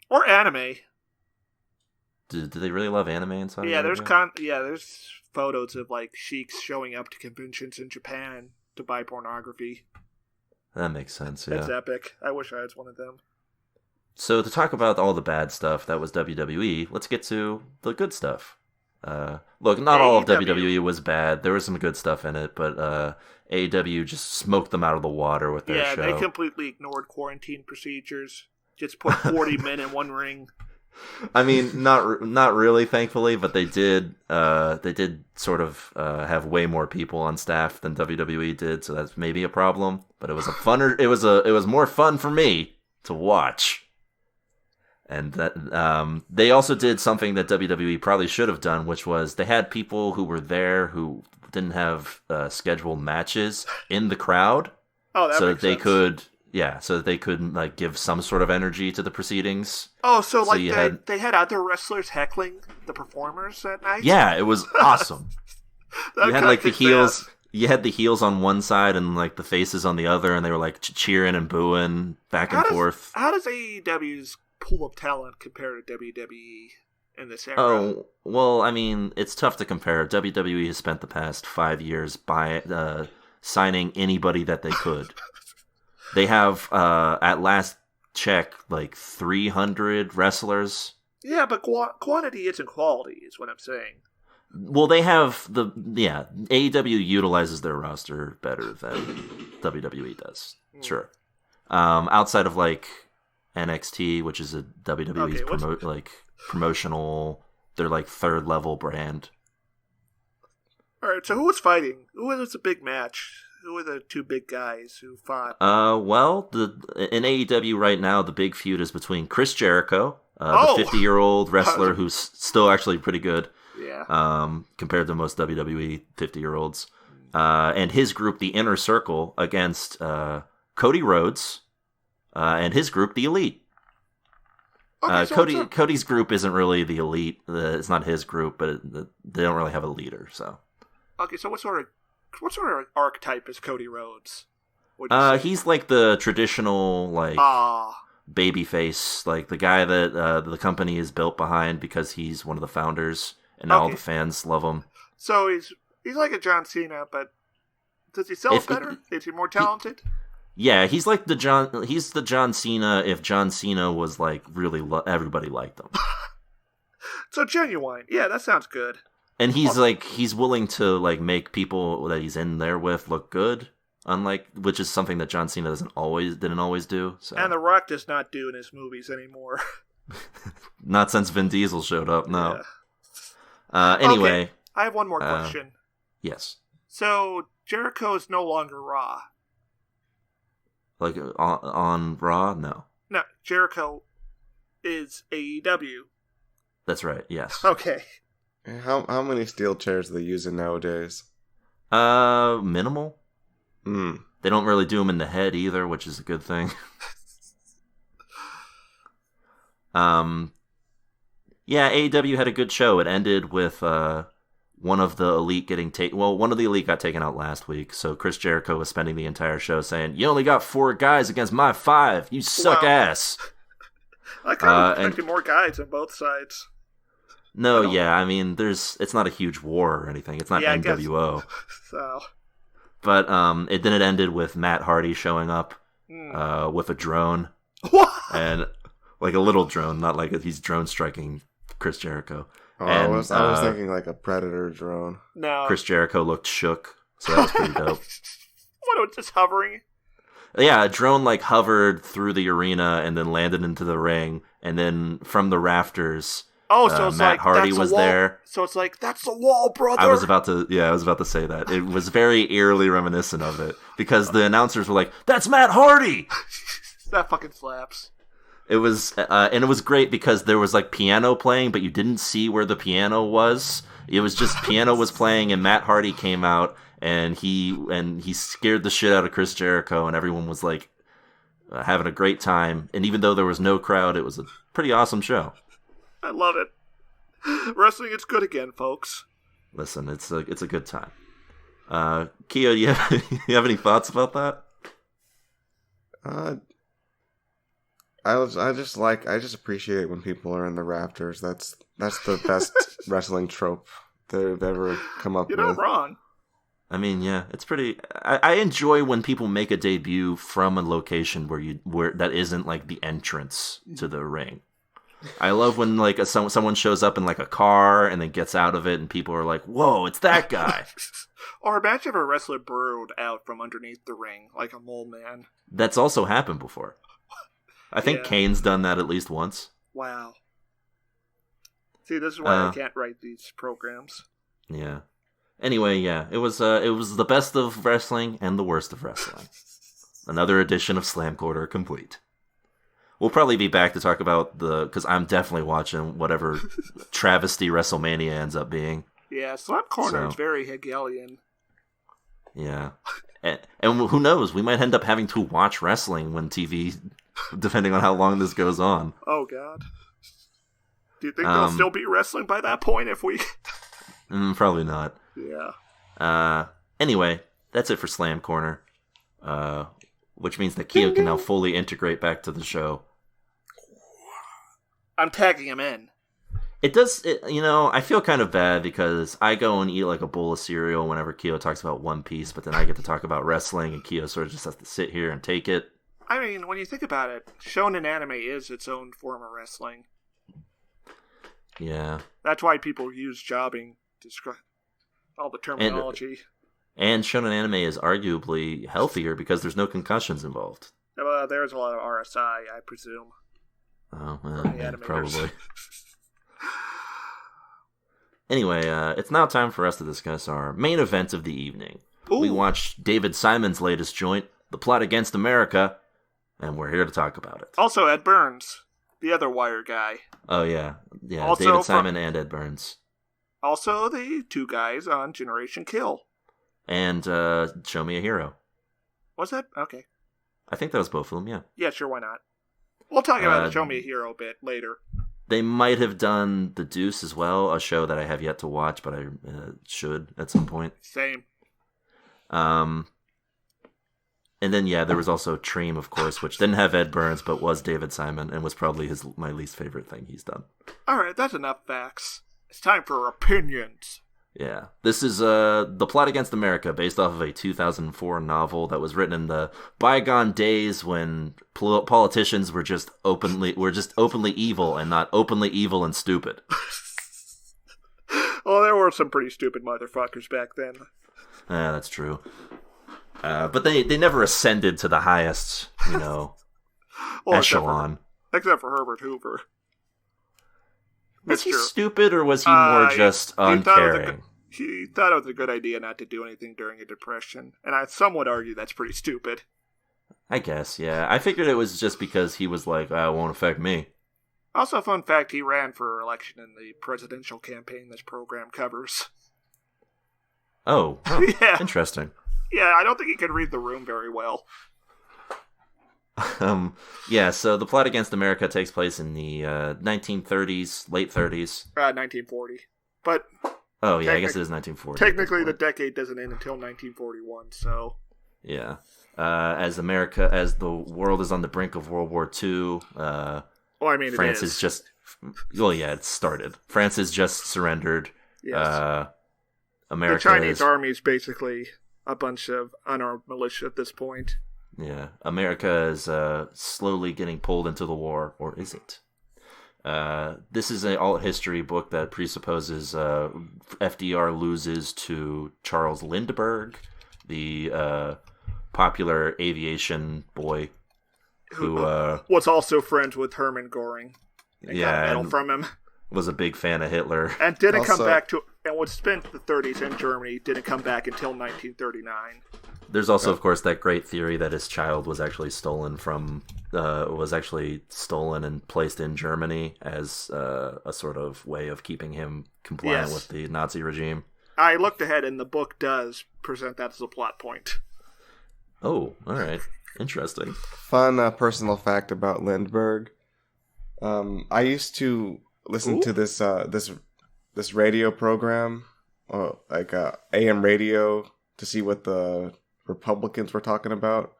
Or anime. Do they really love anime in Saudi Arabia? There's photos of like sheiks showing up to conventions in Japan to buy pornography. That makes sense, yeah. That's epic. I wish I was one of them. So to talk about all the bad stuff that was WWE, let's get to the good stuff. Look, not all of WWE was bad. There was some good stuff in it, but AEW just smoked them out of the water with their show. Yeah, they completely ignored quarantine procedures. Just put 40 men in one ring. I mean, not really, thankfully, but they did sort of have way more people on staff than WWE did, so that's maybe a problem. But it was it was more fun for me to watch. And that they also did something that WWE probably should have done, which was they had people who were there who didn't have scheduled matches in the crowd, so that they could. Yeah, so that they could like give some sort of energy to the proceedings. Oh, so like they had other wrestlers heckling the performers that night? Yeah, it was awesome. You had like the heels. You had the heels on one side and like the faces on the other, and they were like cheering and booing back and forth. How does AEW's pool of talent compare to WWE in this era? Oh, well, I mean, it's tough to compare. WWE has spent the past 5 years signing anybody that they could. They have, at last check, like 300 wrestlers. Yeah, but quantity isn't quality, is what I'm saying. Well, they have AEW utilizes their roster better than WWE does. Sure. Outside of, like, NXT, which is a WWE's promotional, they're, like, third-level brand. Alright, so who was fighting? Who was the big match? Who were the two big guys who fought? Well, in AEW right now, the big feud is between Chris Jericho, the 50-year-old wrestler who's still actually pretty good, compared to most WWE 50-year-olds, and his group, the Inner Circle, against Cody Rhodes, and his group, the Elite. Cody's group isn't really the Elite. It's not his group, but they don't really have a leader. So. Okay, so what sort of archetype is Cody Rhodes? He's like the traditional like babyface, like the guy that the company is built behind because he's one of the founders, and all the fans love him. So he's like a John Cena, but does he sell better? Is he more talented? He's like the John Cena if John Cena was like really everybody liked him. So genuine, yeah, that sounds good. And he's willing to like make people that he's in there with look good, which is something that John Cena didn't always do. So. And The Rock does not do in his movies anymore. Not since Vin Diesel showed up. No. Yeah. Anyway, okay. I have one more question. Yes. So Jericho is no longer Raw. Like on Raw? No. No, Jericho is AEW. That's right. Yes. Okay. How many steel chairs are they using nowadays? Minimal. They don't really do them in the head either, which is a good thing. AEW had a good show. It ended with one of the Elite getting taken. Well, one of the Elite got taken out last week, so Chris Jericho was spending the entire show saying, "You only got 4 guys against my 5. You suck ass." I kind of expected more guys on both sides. No, I mean, it's not a huge war or anything. It's not NWO. So. But it ended with Matt Hardy showing up with a drone. What? And like a little drone, not like he's drone striking Chris Jericho. Oh, and, I was thinking like a Predator drone. No. Chris Jericho looked shook, so that was pretty dope. What, just hovering? Yeah, a drone like hovered through the arena and then landed into the ring, and then from the rafters... Oh, so it's Matt Hardy was there. So it's like, that's the wall, brother. I was about to say that. It was very eerily reminiscent of it because the announcers were like, "That's Matt Hardy." That fucking slaps. It was, and it was great because there was like piano playing, but you didn't see where the piano was. It was just piano was playing, and Matt Hardy came out, and he scared the shit out of Chris Jericho, and everyone was like having a great time. And even though there was no crowd, it was a pretty awesome show. I love it. Wrestling is good again, folks. Listen, it's a good time. Keo, you have any thoughts about that? I just appreciate when people are in the rafters. That's the best wrestling trope they've ever come up with. You're not wrong. I mean, yeah, it's pretty. I enjoy when people make a debut from a location where that isn't like the entrance to the ring. I love when like someone shows up in like a car and then gets out of it and people are like, "Whoa, it's that guy!" Or imagine if a wrestler burrowed out from underneath the ring like a mole man. That's also happened before. I think Kane's done that at least once. Wow. See, this is why I can't write these programs. Yeah. Anyway, yeah, it was the best of wrestling and the worst of wrestling. Another edition of Slam Quarter complete. We'll probably be back to talk about because I'm definitely watching whatever travesty WrestleMania ends up being. Yeah, Slam Corner is very Hegelian. Yeah. And who knows, we might end up having to watch wrestling when TV, depending on how long this goes on. Oh, God. Do you think there'll still be wrestling by that point if we... Probably not. Yeah. Anyway, that's it for Slam Corner. Which means that Keo can now fully integrate back to the show. I'm tagging him in. I feel kind of bad because I go and eat like a bowl of cereal whenever Keo talks about One Piece, but then I get to talk about wrestling and Keo sort of just has to sit here and take it. I mean, when you think about it, shonen anime is its own form of wrestling. Yeah. That's why people use jobbing to describe all the terminology. And shonen anime is arguably healthier because there's no concussions involved. There's a lot of RSI, I presume. Oh, yeah, probably. Anyway, it's now time for us to discuss our main event of the evening. Ooh. We watched David Simon's latest joint, The Plot Against America, and we're here to talk about it. Also, Ed Burns, the other Wire guy. Oh, yeah. Yeah, also David Simon and Ed Burns. Also, the two guys on Generation Kill. And Show Me a Hero. Was that? Okay. I think that was both of them, yeah. Yeah, sure, why not? We'll talk about Show Me a Hero a bit later. They might have done The Deuce as well, a show that I have yet to watch, but I should at some point. Same. And then, yeah, there was also Treem, of course, which didn't have Ed Burns, but was David Simon, and was probably my least favorite thing he's done. All right, that's enough facts. It's time for opinions. Yeah. This is The Plot Against America, based off of a 2004 novel that was written in the bygone days when politicians were just openly evil and not openly evil and stupid. Well, there were some pretty stupid motherfuckers back then. Yeah, that's true. But they never ascended to the highest, echelon. Except for Herbert Hoover. Was he stupid, or was he more just uncaring? He thought it was a good idea not to do anything during a depression, and some would argue that's pretty stupid. I guess, yeah. I figured it was just because he was like, it won't affect me. Also, fun fact, he ran for election in the presidential campaign this program covers. Oh, yeah. Interesting. Yeah, I don't think he could read the room very well. Yeah, so The Plot Against America takes place in the 1930s, late 30s. 1940. But... Oh, yeah, I guess it is 1940. Technically, the decade doesn't end until 1941, so... Yeah. As the world is on the brink of World War II, France is just... Well, yeah, it started. France has just surrendered. Yes. America the Chinese army is basically a bunch of unarmed militia at this point. Yeah, America is slowly getting pulled into the war, or is it? This is an alt history book that presupposes FDR loses to Charles Lindbergh, the popular aviation boy who was also friends with Hermann Göring. And got a medal from him. Was a big fan of Hitler. And didn't come back and would spend the 30s in Germany, didn't come back until 1939. There's also, of course, that great theory that his child was actually stolen and placed in Germany as a sort of way of keeping him compliant with the Nazi regime. I looked ahead, and the book does present that as a plot point. Oh, all right. Interesting. Fun personal fact about Lindbergh. I used to listen to this radio program, like AM radio, to see what the Republicans were talking about.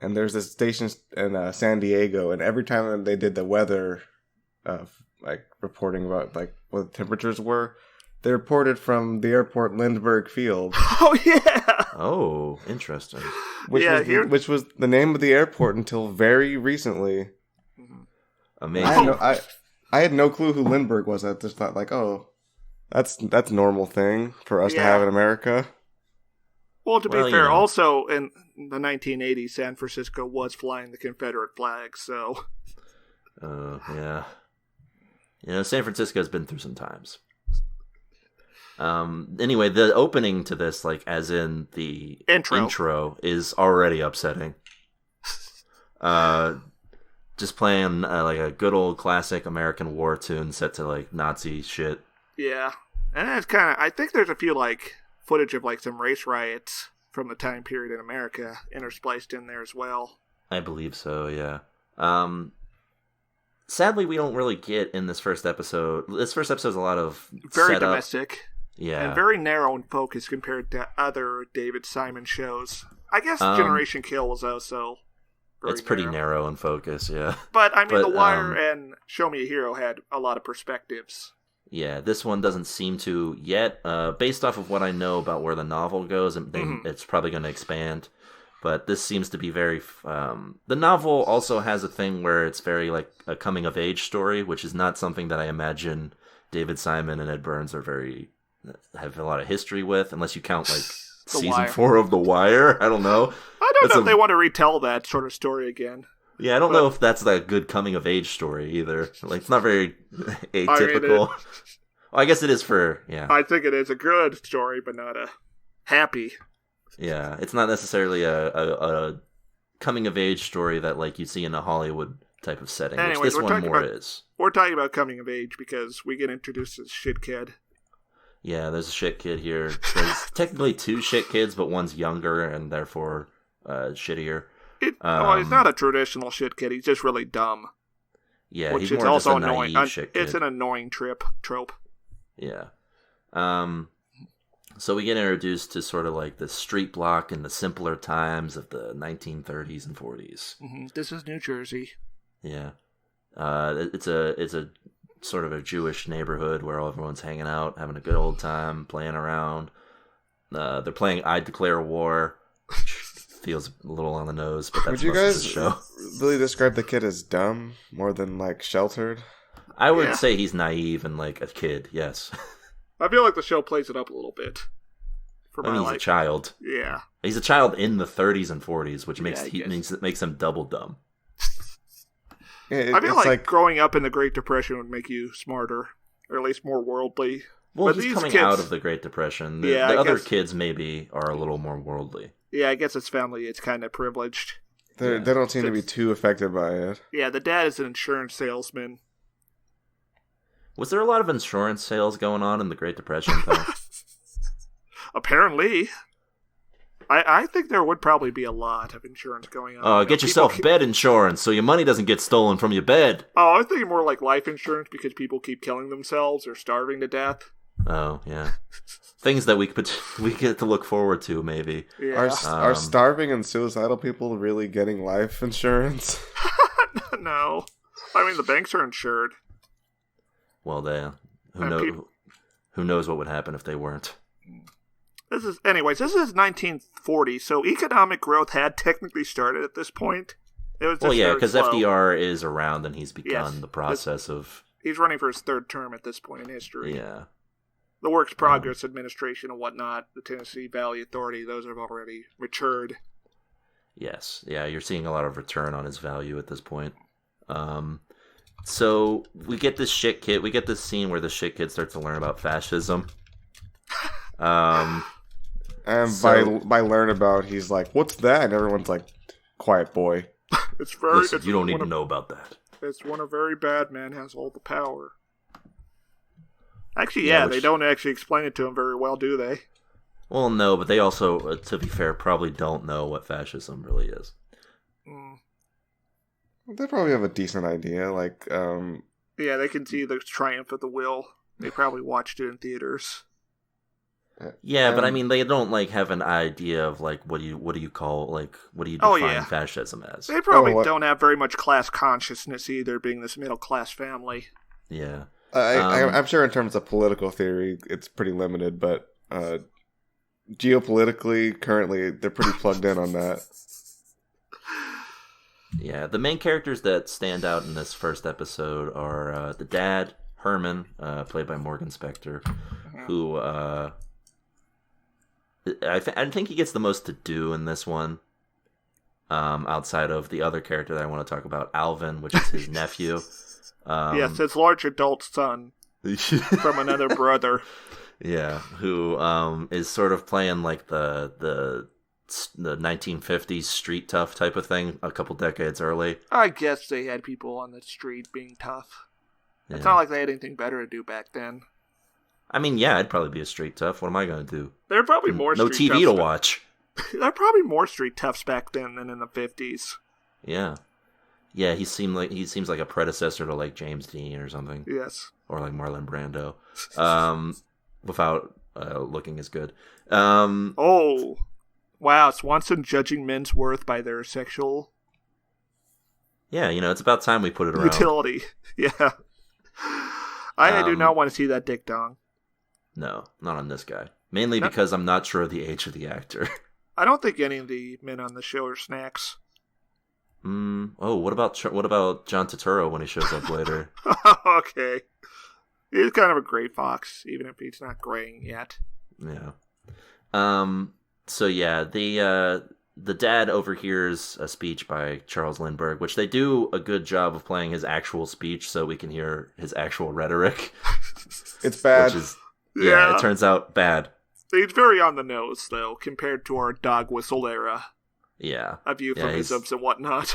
And there's this station in San Diego, and every time they did the weather, like reporting about like what the temperatures were, they reported from the airport Lindbergh Field. Oh yeah. Oh, interesting. Which was the name of the airport until very recently. Amazing. I had no clue who Lindbergh was. I just thought like, oh, that's a normal thing for us to have in America. Well, to be fair, also in the 1980s, San Francisco was flying the Confederate flag, so... Yeah. San Francisco's been through some times. Anyway, the opening to this, like as in the intro is already upsetting. Just playing like a good old classic American war tune set to like Nazi shit. Yeah, and it's kind of. I think there's a few like footage of like some race riots from the time period in America interspliced in there as well. I believe so. Yeah. Sadly, we don't really get in this first episode. This first episode is a lot of very setup. Domestic. Yeah. And very narrow in focus compared to other David Simon shows. I guess Generation Kill was also it's pretty narrow in focus, yeah. But, I mean, The Wire and Show Me a Hero had a lot of perspectives. Yeah, this one doesn't seem to yet. Based off of what I know about where the novel goes, it's probably going to expand. But this seems to be very... the novel also has a thing where it's very like a coming-of-age story, which is not something that I imagine David Simon and Ed Burns have a lot of history with, unless you count like season 4 of The Wire. I don't know. I don't know if they want to retell that sort of story again. Yeah, I don't know if that's like a good coming of age story either. Like, it's not very atypical. I guess it is for, yeah. I think it is a good story, but not a happy. Yeah, it's not necessarily a coming of age story that like you see in a Hollywood type of setting, anyways, which this one more is. We're talking about coming of age because we get introduced to this shit kid. Yeah, there's a shit kid here. There's technically 2 shit kids, but one's younger and therefore shittier. He's not a traditional shit kid. He's just really dumb. Yeah, which he's is more also just a annoying. naive shit kid. It's an annoying trope. Yeah. So we get introduced to sort of like the street block in the simpler times of the 1930s and 40s. Mm-hmm. This is New Jersey. Yeah. It's a sort of a Jewish neighborhood where everyone's hanging out, having a good old time, playing around. They're playing I Declare War, which feels a little on the nose, but that's Would you most of the show. guys really describe the kid as dumb more than like sheltered? I would say he's naive and like a kid, yes. I feel like the show plays it up a little bit. He's a child. Yeah. He's a child in the 30s and 40s, which makes him double dumb. I feel like growing up in the Great Depression would make you smarter, or at least more worldly. Well, but he's coming out of the Great Depression. The other kids maybe are a little more worldly. Yeah, I guess his family is kind of privileged. They don't seem to be too affected by it. Yeah, the dad is an insurance salesman. Was there a lot of insurance sales going on in the Great Depression, though? Apparently. I think there would probably be a lot of insurance going on. Get yourself bed insurance so your money doesn't get stolen from your bed. Oh, I was thinking more like life insurance because people keep killing themselves or starving to death. Oh, yeah. Things that we get to look forward to, maybe. Yeah. Are starving and suicidal people really getting life insurance? No. I mean, the banks are insured. Well, who knows what would happen if they weren't. This is 1940, so economic growth had technically started at this point. It was because FDR is around and he's begun the process of... He's running for his 3rd term at this point in history. Yeah. The Works Progress Administration and whatnot, the Tennessee Valley Authority, those have already matured. Yes. Yeah, you're seeing a lot of return on his value at this point. So we get this shit kid. We get this scene where the shit kid starts to learn about fascism. And by learn about, he's like, "What's that?" And everyone's like, "Quiet, boy." Listen, you don't need to know about that. It's when a very bad man has all the power. Actually, they don't actually explain it to him very well, do they? Well, no, but they also, to be fair, probably don't know what fascism really is. They probably have a decent idea, like... Yeah, they can see the triumph of the will. They probably watched it in theaters. Yeah, but I mean, they don't like have an idea of like what do you define fascism as? They probably don't have very much class consciousness either, being this middle class family. Yeah, I'm sure in terms of political theory, it's pretty limited, but geopolitically, currently, they're pretty plugged in on that. Yeah, the main characters that stand out in this first episode are the dad, Herman, played by Morgan Spector, who I think he gets the most to do in this one, outside of the other character that I want to talk about, Alvin, which is his nephew. Yes, his large adult son from another brother. Yeah, who is sort of playing like the 1950s street tough type of thing a couple decades early. I guess they had people on the street being tough. Yeah. It's not like they had anything better to do back then. I mean, yeah, I'd probably be a street tough. What am I going to do? There are probably more no street TV toughs to watch. There are probably more street toughs back then than in the 50s. Yeah. Yeah, he seems like a predecessor to like James Dean or something. Yes. Or like Marlon Brando. Without looking as good. Oh. Wow, Swanson judging men's worth by their sexual Yeah, it's about time we put it around. utility. Yeah. I do not want to see that dick dong. No, not on this guy. Mainly because I'm not sure of the age of the actor. I don't think any of the men on the show are snacks. Oh, what about John Turturro when he shows up later? Okay. He's kind of a great fox, even if he's not graying yet. Yeah. So yeah, the dad overhears a speech by Charles Lindbergh, which they do a good job of playing his actual speech so we can hear his actual rhetoric. It's bad. Which is, yeah, it turns out bad. He's very on the nose, though, compared to our dog whistle era Yeah. of euphemisms and whatnot.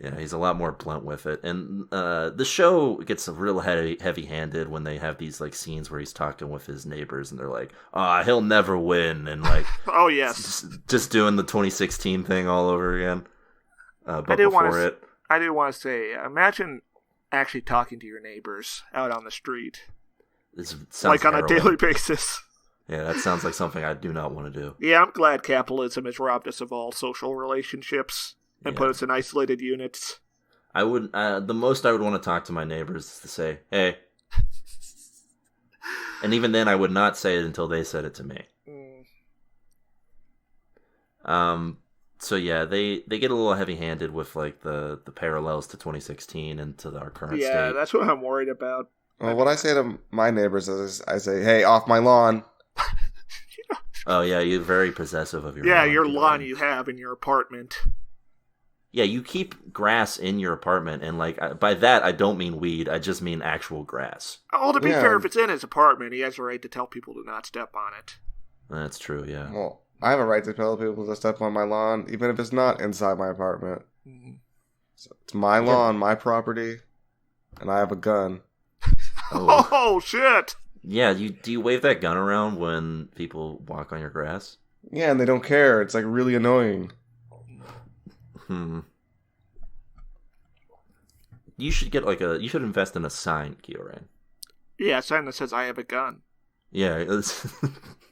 Yeah, he's a lot more blunt with it. And the show gets real heavy-handed when they have these like scenes where he's talking with his neighbors and they're like, he'll never win. And like, oh, yes. Just doing the 2016 thing all over again. But I did want to say, imagine actually talking to your neighbors out on the street. Like on a daily basis. Yeah, that sounds like something I do not want to do. Yeah, I'm glad capitalism has robbed us of all social relationships. And put us in isolated units. I would. The most I would want to talk to my neighbors is to say, "Hey," and even then, I would not say it until they said it to me. So yeah, they get a little heavy-handed with like the parallels to 2016 and to our current state. Yeah, that's what I'm worried about. Well, what I say to my neighbors is, I say, "Hey, off my lawn." Oh yeah, you're very possessive of your lawn. Yeah, lawn, your lawn you have in your apartment. Yeah, you keep grass in your apartment, and like by that I don't mean weed. I just mean actual grass. Oh, to be fair, if it's in his apartment, he has a right to tell people to not step on it. That's true. Yeah. Well, I have a right to tell people to step on my lawn, even if it's not inside my apartment. Mm-hmm. So it's my lawn, my property, and I have a gun. Oh shit! Yeah, do you wave that gun around when people walk on your grass? Yeah, and they don't care. It's like really annoying. You should get you should invest in a sign, Kyoran. Yeah, a sign that says I have a gun. Yeah.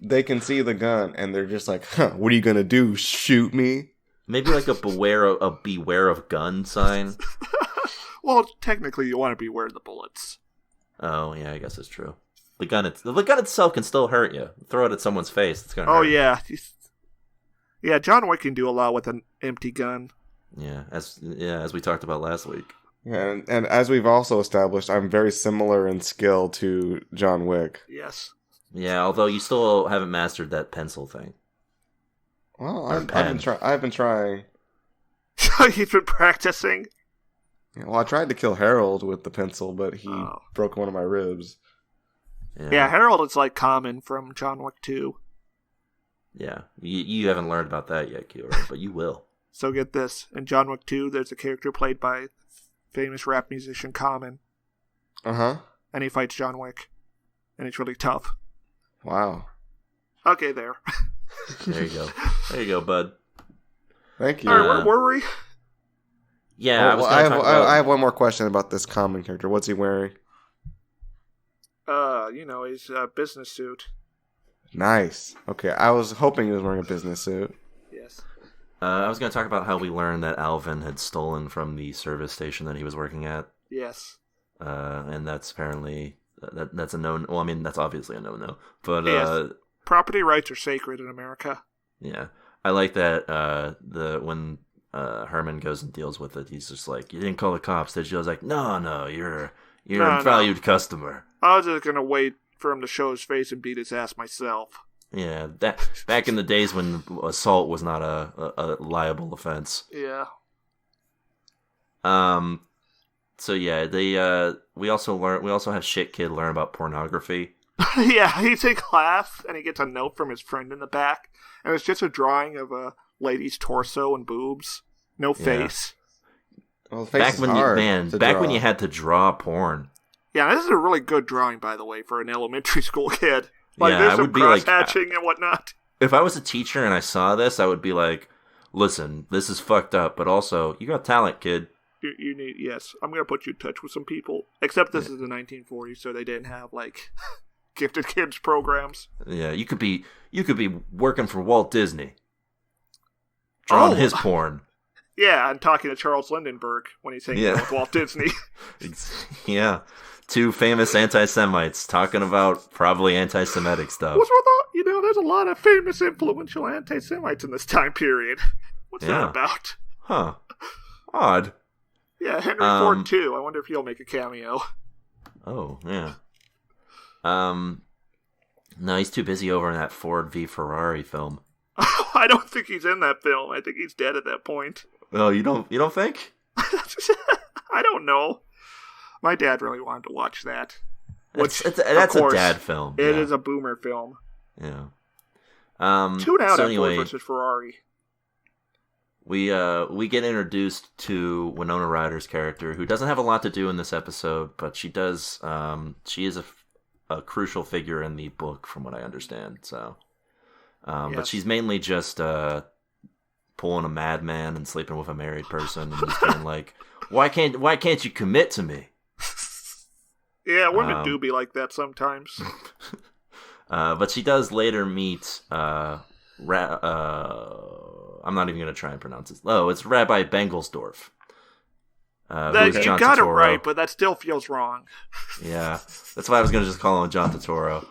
They can see the gun and they're just like, what are you gonna do? Shoot me? Maybe like a beware of gun sign. Well, technically you want to beware of the bullets. Oh, yeah, I guess it's true. The gun itself can still hurt you. Throw it at someone's face, it's gonna hurt. Oh yeah. Yeah, John Wick can do a lot with an empty gun. Yeah, as we talked about last week. Yeah, and as we've also established, I'm very similar in skill to John Wick. Yes. Yeah, although you still haven't mastered that pencil thing. Well, I've been trying. He's been practicing? Yeah, well, I tried to kill Harold with the pencil, but he broke one of my ribs. Yeah, Harold is like common from John Wick 2. Yeah, you haven't learned about that yet, Kyoran, but you will. So get this. In John Wick 2, there's a character played by famous rap musician Common. Uh-huh. And he fights John Wick. And it's really tough. Wow. Okay, there. There you go, bud. Thank you. All right, where were we? Yeah, I have one more question about this Common character. What's he wearing? His business suit. Nice. Okay, I was hoping he was wearing a business suit. Yes. I was going to talk about how we learned that Alvin had stolen from the service station that he was working at. Yes. And that's apparently that's a no. Well, I mean that's obviously a no-no. But yes. Property rights are sacred in America. Yeah, I like that. When Herman goes and deals with it, he's just like, "You didn't call the cops, did you?" I was like, "No, you're a valued customer." I was just gonna wait for him to show his face and beat his ass myself. Yeah, that back in the days when assault was not a liable offense. Yeah. So yeah, we also have Shit Kid learn about pornography. Yeah, he's in class and he gets a note from his friend in the back, and it's just a drawing of a lady's torso and boobs, no face. Well, Back when you had to draw porn. Yeah, this is a really good drawing, by the way, for an elementary school kid. Like, Yeah, there's I some would be like- cross-hatching and whatnot. If I was a teacher and I saw this, I would be like, "Listen, this is fucked up, but also you got talent, kid." You need, yes, I'm going to put you in touch with some people. Except this is the 1940s, so they didn't have, like, gifted kids programs. Yeah, you could be working for Walt Disney, drawing his porn. Yeah, I'm talking to Charles Lindenberg when he's hanging out with Walt Disney. Yeah, two famous anti-Semites talking about probably anti-Semitic stuff. What's with all, there's a lot of famous influential anti-Semites in this time period. What's that about? Huh. Odd. Yeah, Henry Ford too. I wonder if he'll make a cameo. Oh, yeah. No, he's too busy over in that Ford v Ferrari film. I don't think he's in that film. I think he's dead at that point. Oh, you don't think? I don't know. My dad really wanted to watch that. That's a dad film. It is a boomer film. Yeah. Tune out so at anyway, Ford versus Ferrari. We get introduced to Winona Ryder's character, who doesn't have a lot to do in this episode, but she does. She is a crucial figure in the book, from what I understand. So, but she's mainly just pulling a madman and sleeping with a married person, and just being like, why can't you commit to me? Yeah, women do be like that sometimes. But she does later meet I'm not even going to try and pronounce it. Oh, it's Rabbi Bengelsdorf. You got it right, but that still feels wrong. Yeah, that's why I was going to just call him John Turturro,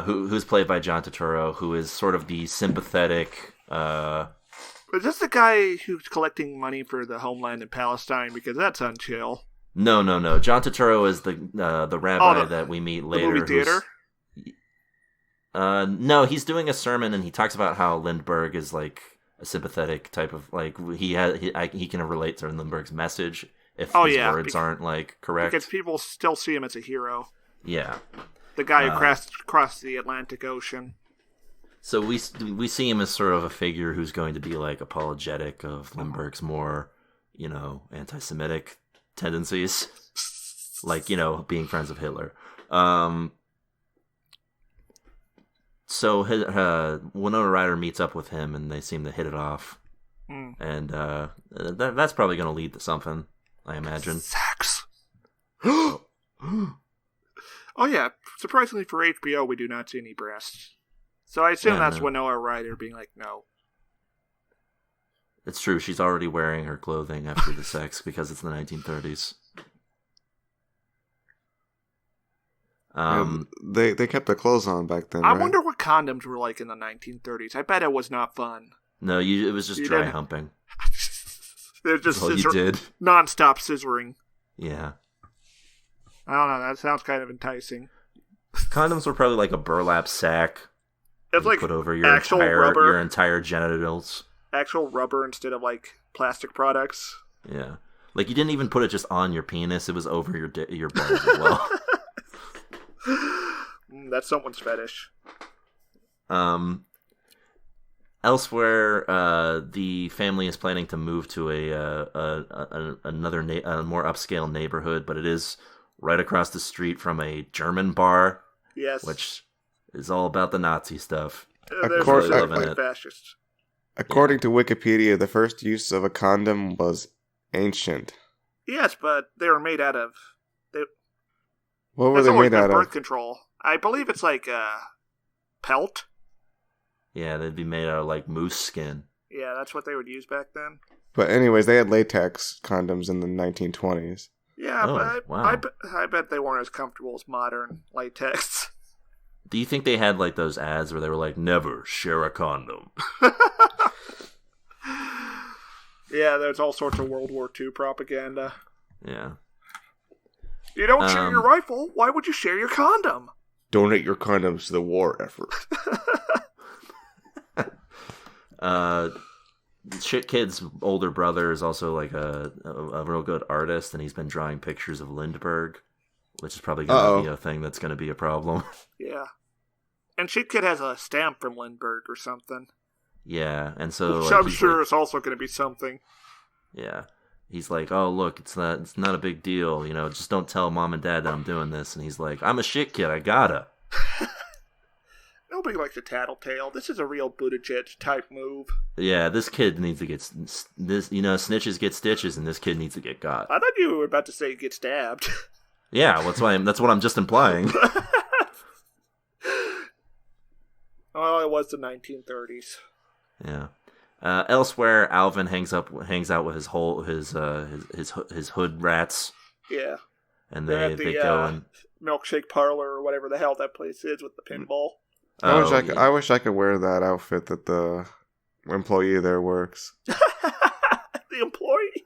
who's played by John Turturro, who is sort of the sympathetic... Is this the guy who's collecting money for the homeland in Palestine? Because that's unchill. No. John Turturro is the rabbi that we meet later. The movie theater? No, he's doing a sermon, and he talks about how Lindbergh is like a sympathetic type of, like, he can relate to Lindbergh's message if his words aren't like correct. Because people still see him as a hero. Yeah, the guy who crossed the Atlantic Ocean. So we see him as sort of a figure who's going to be like apologetic of Lindbergh's more, anti-Semitic tendencies, like, being friends of Hitler. So Winona Ryder meets up with him, and they seem to hit it off. And that's probably going to lead to something, I imagine. Sex. Oh yeah, surprisingly for HBO, we do not see any breasts. So I assume that's Winona Ryder being like, no. It's true, she's already wearing her clothing after the sex because it's the 1930s. They kept their clothes on back then. I right? wonder what condoms were like in the 1930s. I bet it was not fun. No, it was just dry humping. They're just all you did. Non-stop scissoring. Yeah. I don't know. That sounds kind of enticing. Condoms were probably like a burlap sack. It's like put over your actual rubber. Your entire genitals. Actual rubber instead of like plastic products. Yeah. Like you didn't even put it just on your penis. It was over your balls as well. That's someone's fetish. Elsewhere, the family is planning to move to another more upscale neighborhood, but it is right across the street from a German bar. Yes, which is all about the Nazi stuff. Fascists. According to Wikipedia, the first use of a condom was ancient. Yes, but they were made out of. What were they made out of? Birth control. I believe it's like pelt. Yeah, they'd be made out of like moose skin. Yeah, that's what they would use back then. But anyways, they had latex condoms in the 1920s. Yeah, but wow. I bet they weren't as comfortable as modern latex. Do you think they had like those ads where they were like, "Never share a condom"? Yeah, there's all sorts of World War II propaganda. Yeah. You don't share your rifle. Why would you share your condom? Donate your condoms to the war effort. Shit Kid's older brother is also like a real good artist, and he's been drawing pictures of Lindbergh, which is probably going to be a thing that's going to be a problem. Yeah. And Shit Kid has a stamp from Lindbergh or something. Yeah, and so which I'm sure is also going to be something. Yeah. He's like, oh, look, it's not a big deal, just don't tell mom and dad that I'm doing this. And he's like, I'm a shit kid, I gotta. Nobody likes a tattletale. This is a real Buttigieg type move. Yeah, this kid needs to get snitches get stitches, and this kid needs to get got. I thought you were about to say get stabbed. Yeah, that's what I'm just implying. Oh, it was the 1930s. Yeah. Elsewhere, Alvin hangs out with his hood rats. Yeah. And they go and milkshake parlor or whatever the hell that place is with the pinball. I wish I could wear that outfit that the employee there works. The employee?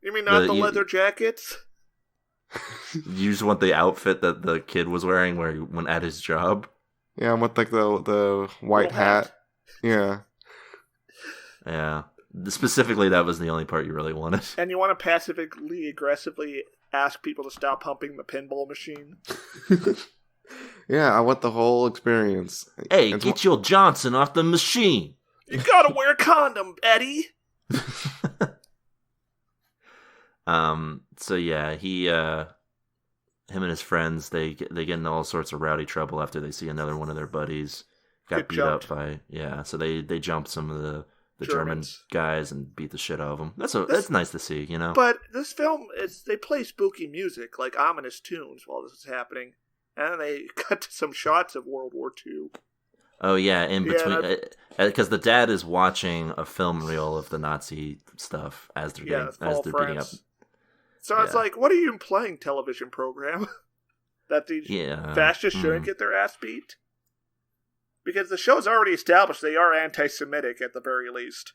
You mean not the leather jackets? You just want the outfit that the kid was wearing where he went at his job? Yeah, with like the white hat. Yeah. Yeah. Specifically, that was the only part you really wanted. And you want to passively, aggressively ask people to stop pumping the pinball machine? Yeah, I want the whole experience. Hey, get your Johnson off the machine. You gotta wear a condom, Eddie. So yeah, him and his friends, they get into all sorts of rowdy trouble after they see another one of their buddies got beat up by, so they jump some of the German guys and beat the shit out of them. That's nice to see, But this film they play spooky music, like ominous tunes while this is happening. And then they cut to some shots of World War II. Oh, yeah, in between. Because the dad is watching a film reel of the Nazi stuff as they're beating up. So it's like, what are you playing, television program? That these fascists shouldn't get their ass beat? Because the show's already established they are anti-Semitic at the very least.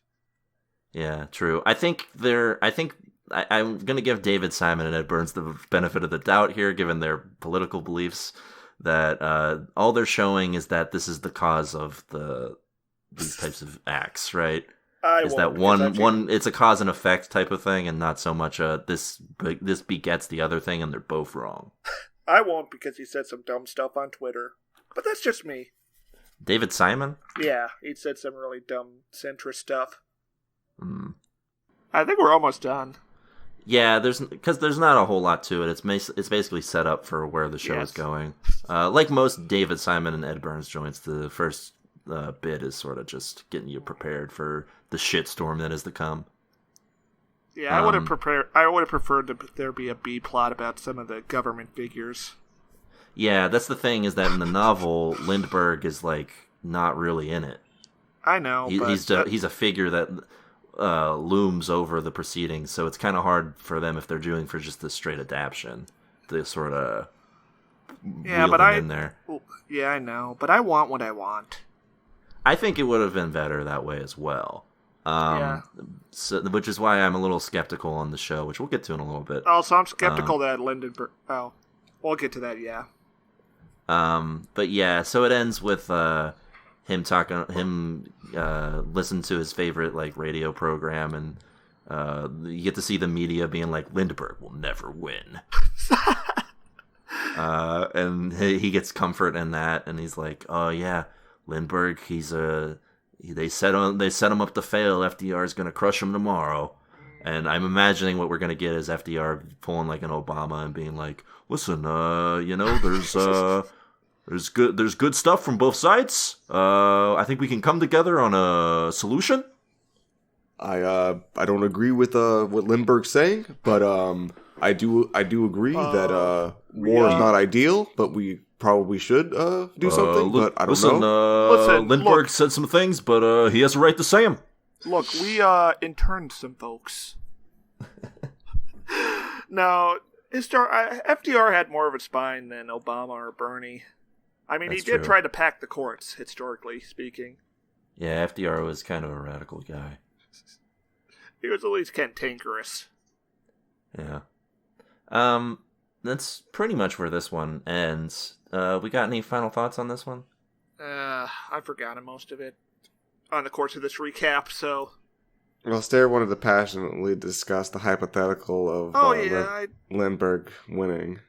Yeah, true. I'm going to give David Simon and Ed Burns the benefit of the doubt here, given their political beliefs, that all they're showing is that this is the cause of these types of acts, right? It's a cause and effect type of thing, and not so much this begets the other thing, and they're both wrong. I won't, because he said some dumb stuff on Twitter. But that's just me. David Simon? Yeah, he said some really dumb centrist stuff. I think we're almost done. Yeah, because there's not a whole lot to it. It's basically set up for where the show is going. Like most David Simon and Ed Burns joints, the first bit is sort of just getting you prepared for the shitstorm that is to come. Yeah, I would have preferred there be a B plot about some of the government figures. Yeah, that's the thing, is that in the novel, Lindbergh is like not really in it. I know. He's a figure that looms over the proceedings, so it's kind of hard for them, if they're doing for just the straight adaptation, to sort of in there. Yeah, I know, but I want what I want. I think it would have been better that way as well. Which is why I'm a little skeptical on the show, which we'll get to in a little bit. Also, I'm skeptical that Lindbergh. Oh, we'll get to that. Yeah. But yeah, so it ends with him listen to his favorite like radio program, and you get to see the media being like, Lindbergh will never win. And he gets comfort in that, and he's like, oh yeah, Lindbergh, they set him up to fail. FDR's gonna crush him tomorrow. And I'm imagining what we're gonna get is FDR pulling like an Obama and being like, listen, there's good stuff from both sides. I think we can come together on a solution. I don't agree with what Lindbergh's saying, but I do agree that war is not ideal, but we probably should do something. But I don't know. Lindbergh said some things, but he has a right to say them. Look, we interned some folks. Now, FDR had more of a spine than Obama or Bernie. I mean, he did try to pack the courts, historically speaking. Yeah, FDR was kind of a radical guy. He was at least cantankerous. Yeah. That's pretty much where this one ends. We got any final thoughts on this one? I've forgotten most of it on the course of this recap, so Well, Stair wanted to passionately discuss the hypothetical of Lindbergh winning.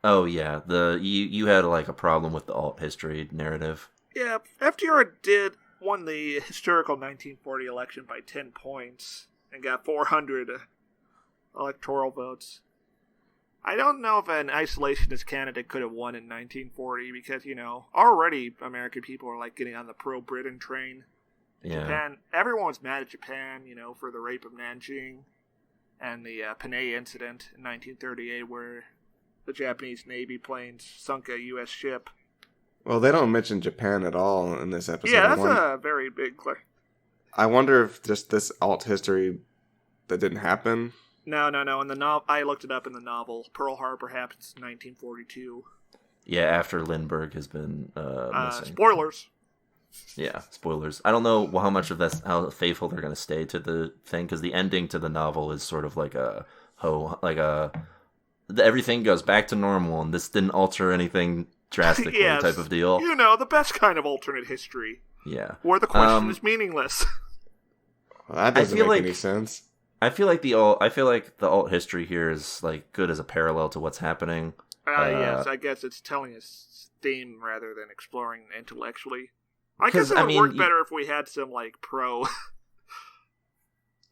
Oh yeah, you had like a problem with the alt history narrative. Yeah, FDR won the historical 1940 election by 10 points and got 400 electoral votes. I don't know if an isolationist candidate could have won in 1940 because, already American people are like getting on the pro-Britain train. Yeah. Japan, everyone was mad at Japan, for the rape of Nanjing and the Panay incident in 1938 where the Japanese Navy planes sunk a U.S. ship. Well, they don't mention Japan at all in this episode. Yeah, that's a very big clear. I wonder if just this alt history that didn't happen. No. In the novel, I looked it up in the novel. Pearl Harbor happens 1942. Yeah, after Lindbergh has been missing. Spoilers. Yeah, spoilers. I don't know how much of that's how faithful they're going to stay to the thing because the ending to the novel is sort of like everything goes back to normal and this didn't alter anything drastically yes. type of deal. The best kind of alternate history. Yeah. Where the question is meaningless. Well, that doesn't make any sense. I feel like the alt history here is like good as a parallel to what's happening. Yes, I guess it's telling us theme rather than exploring intellectually. I guess it would work better if we had some like pro,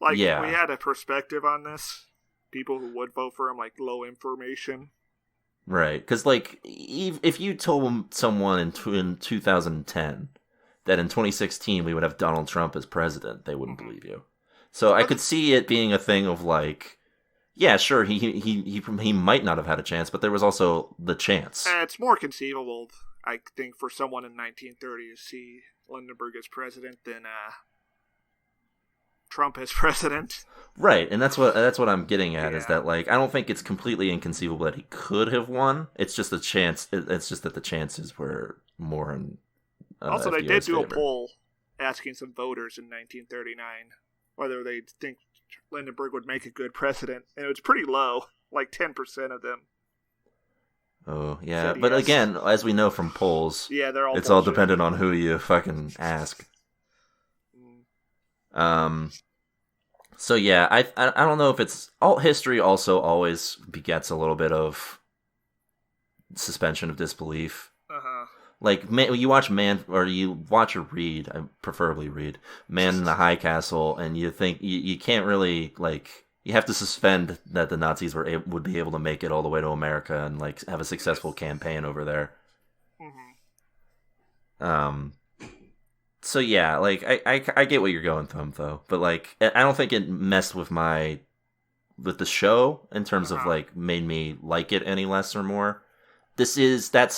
if we had a perspective on this. People who would vote for him, like low information. Right, because like if you told someone in 2010 that in 2016 we would have Donald Trump as president, they wouldn't believe you. So I could see it being a thing of like, yeah, sure, he might not have had a chance, but there was also the chance. It's more conceivable, I think, for someone in 1930 to see Lindbergh as president than Trump as president. Right, and that's what I'm getting at is that like I don't think it's completely inconceivable that he could have won. It's just a chance. It's just that the chances were more in. Also, they FDR's did do favor. a poll asking some voters in 1939 whether they think Lindbergh would make a good president, and it was pretty low, like 10% of them. Oh yeah, but again, as we know from polls, they're all it's bullshit. all dependent on who you fucking ask. So yeah, I don't know if it's alt history also always begets a little bit of suspension of disbelief. Like you watch or read, I preferably read Man in the High Castle, and you think you can't really like you have to suspend that the Nazis would be able to make it all the way to America and like have a successful campaign over there. So yeah, like I get what you're going from though, but like I don't think it messed with the show in terms of like made me like it any less or more. This is I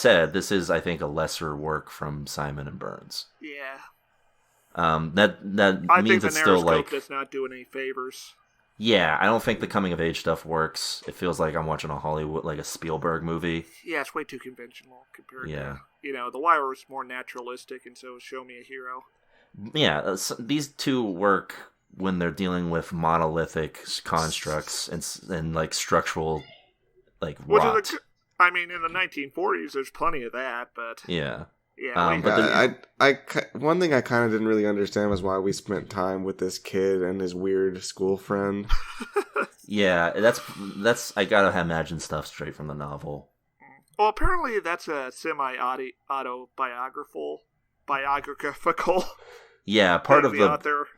think a lesser work from Simon and Burns. Yeah. That I means think it's still like does not do any favors. Yeah, I don't think the coming of age stuff works. It feels like I'm watching a Hollywood, like a Spielberg movie. Yeah, it's way too conventional compared to, The Wire was more naturalistic, and so Show Me a Hero. Yeah, these two work when they're dealing with monolithic constructs and like structural, like rot. I mean, in the 1940s, there's plenty of that, but yeah. One thing I kind of didn't really understand was why we spent time with this kid and his weird school friend. Yeah, that's I gotta imagine stuff straight from the novel. Well, apparently that's a biographical. Yeah, part of the author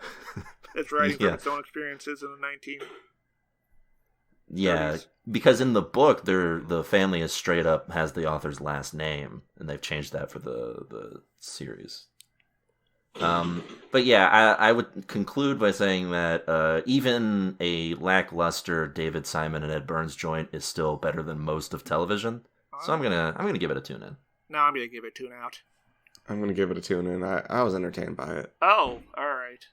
is writing from its own experiences in the 1930s. Yeah, because in the book, the family is straight up has the author's last name, and they've changed that for the series. But yeah, I would conclude by saying that even a lackluster David Simon and Ed Burns joint is still better than most of television. So I'm gonna give it a tune in. No, I'm gonna give it a tune out. I'm gonna give it a tune in. I was entertained by it. Oh, all right.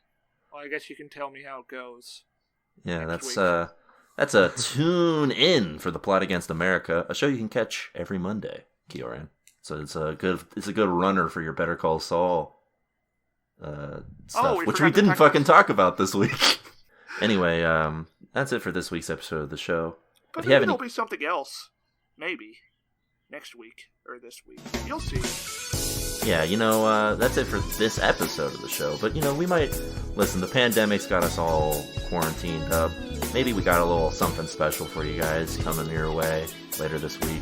Well, I guess you can tell me how it goes. Yeah, that's a tune in for The Plot Against America, a show you can catch every Monday, Kioran. So it's a good runner for your Better Call Saul stuff, which we didn't fucking talk about this week. Anyway, that's it for this week's episode of the show. But maybe there'll be something else. Maybe. Next week. Or this week. You'll see. Yeah, that's it for this episode of the show. But, we might... Listen, the pandemic's got us all quarantined up. Maybe we got a little something special for you guys coming your way later this week.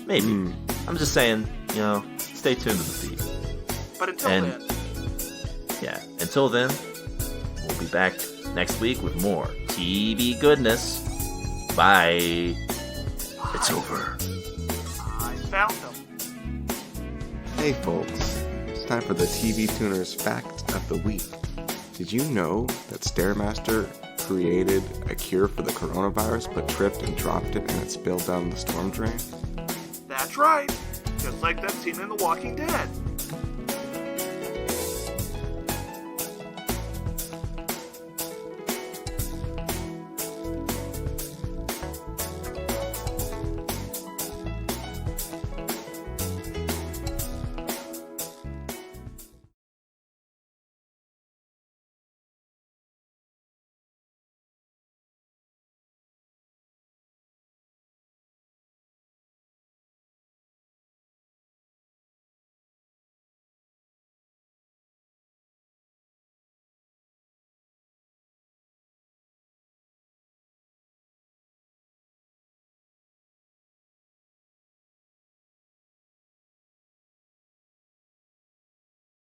Maybe. I'm just saying, stay tuned to the feed. But until then... Yeah, until then, we'll be back next week with more TV goodness. Bye. It's over. I found them. Hey folks, it's time for the TV Tuners Fact of the Week. Did you know that Stairmaster created a cure for the coronavirus but tripped and dropped it and it spilled down the storm drain? That's right. Just like that scene in The Walking Dead.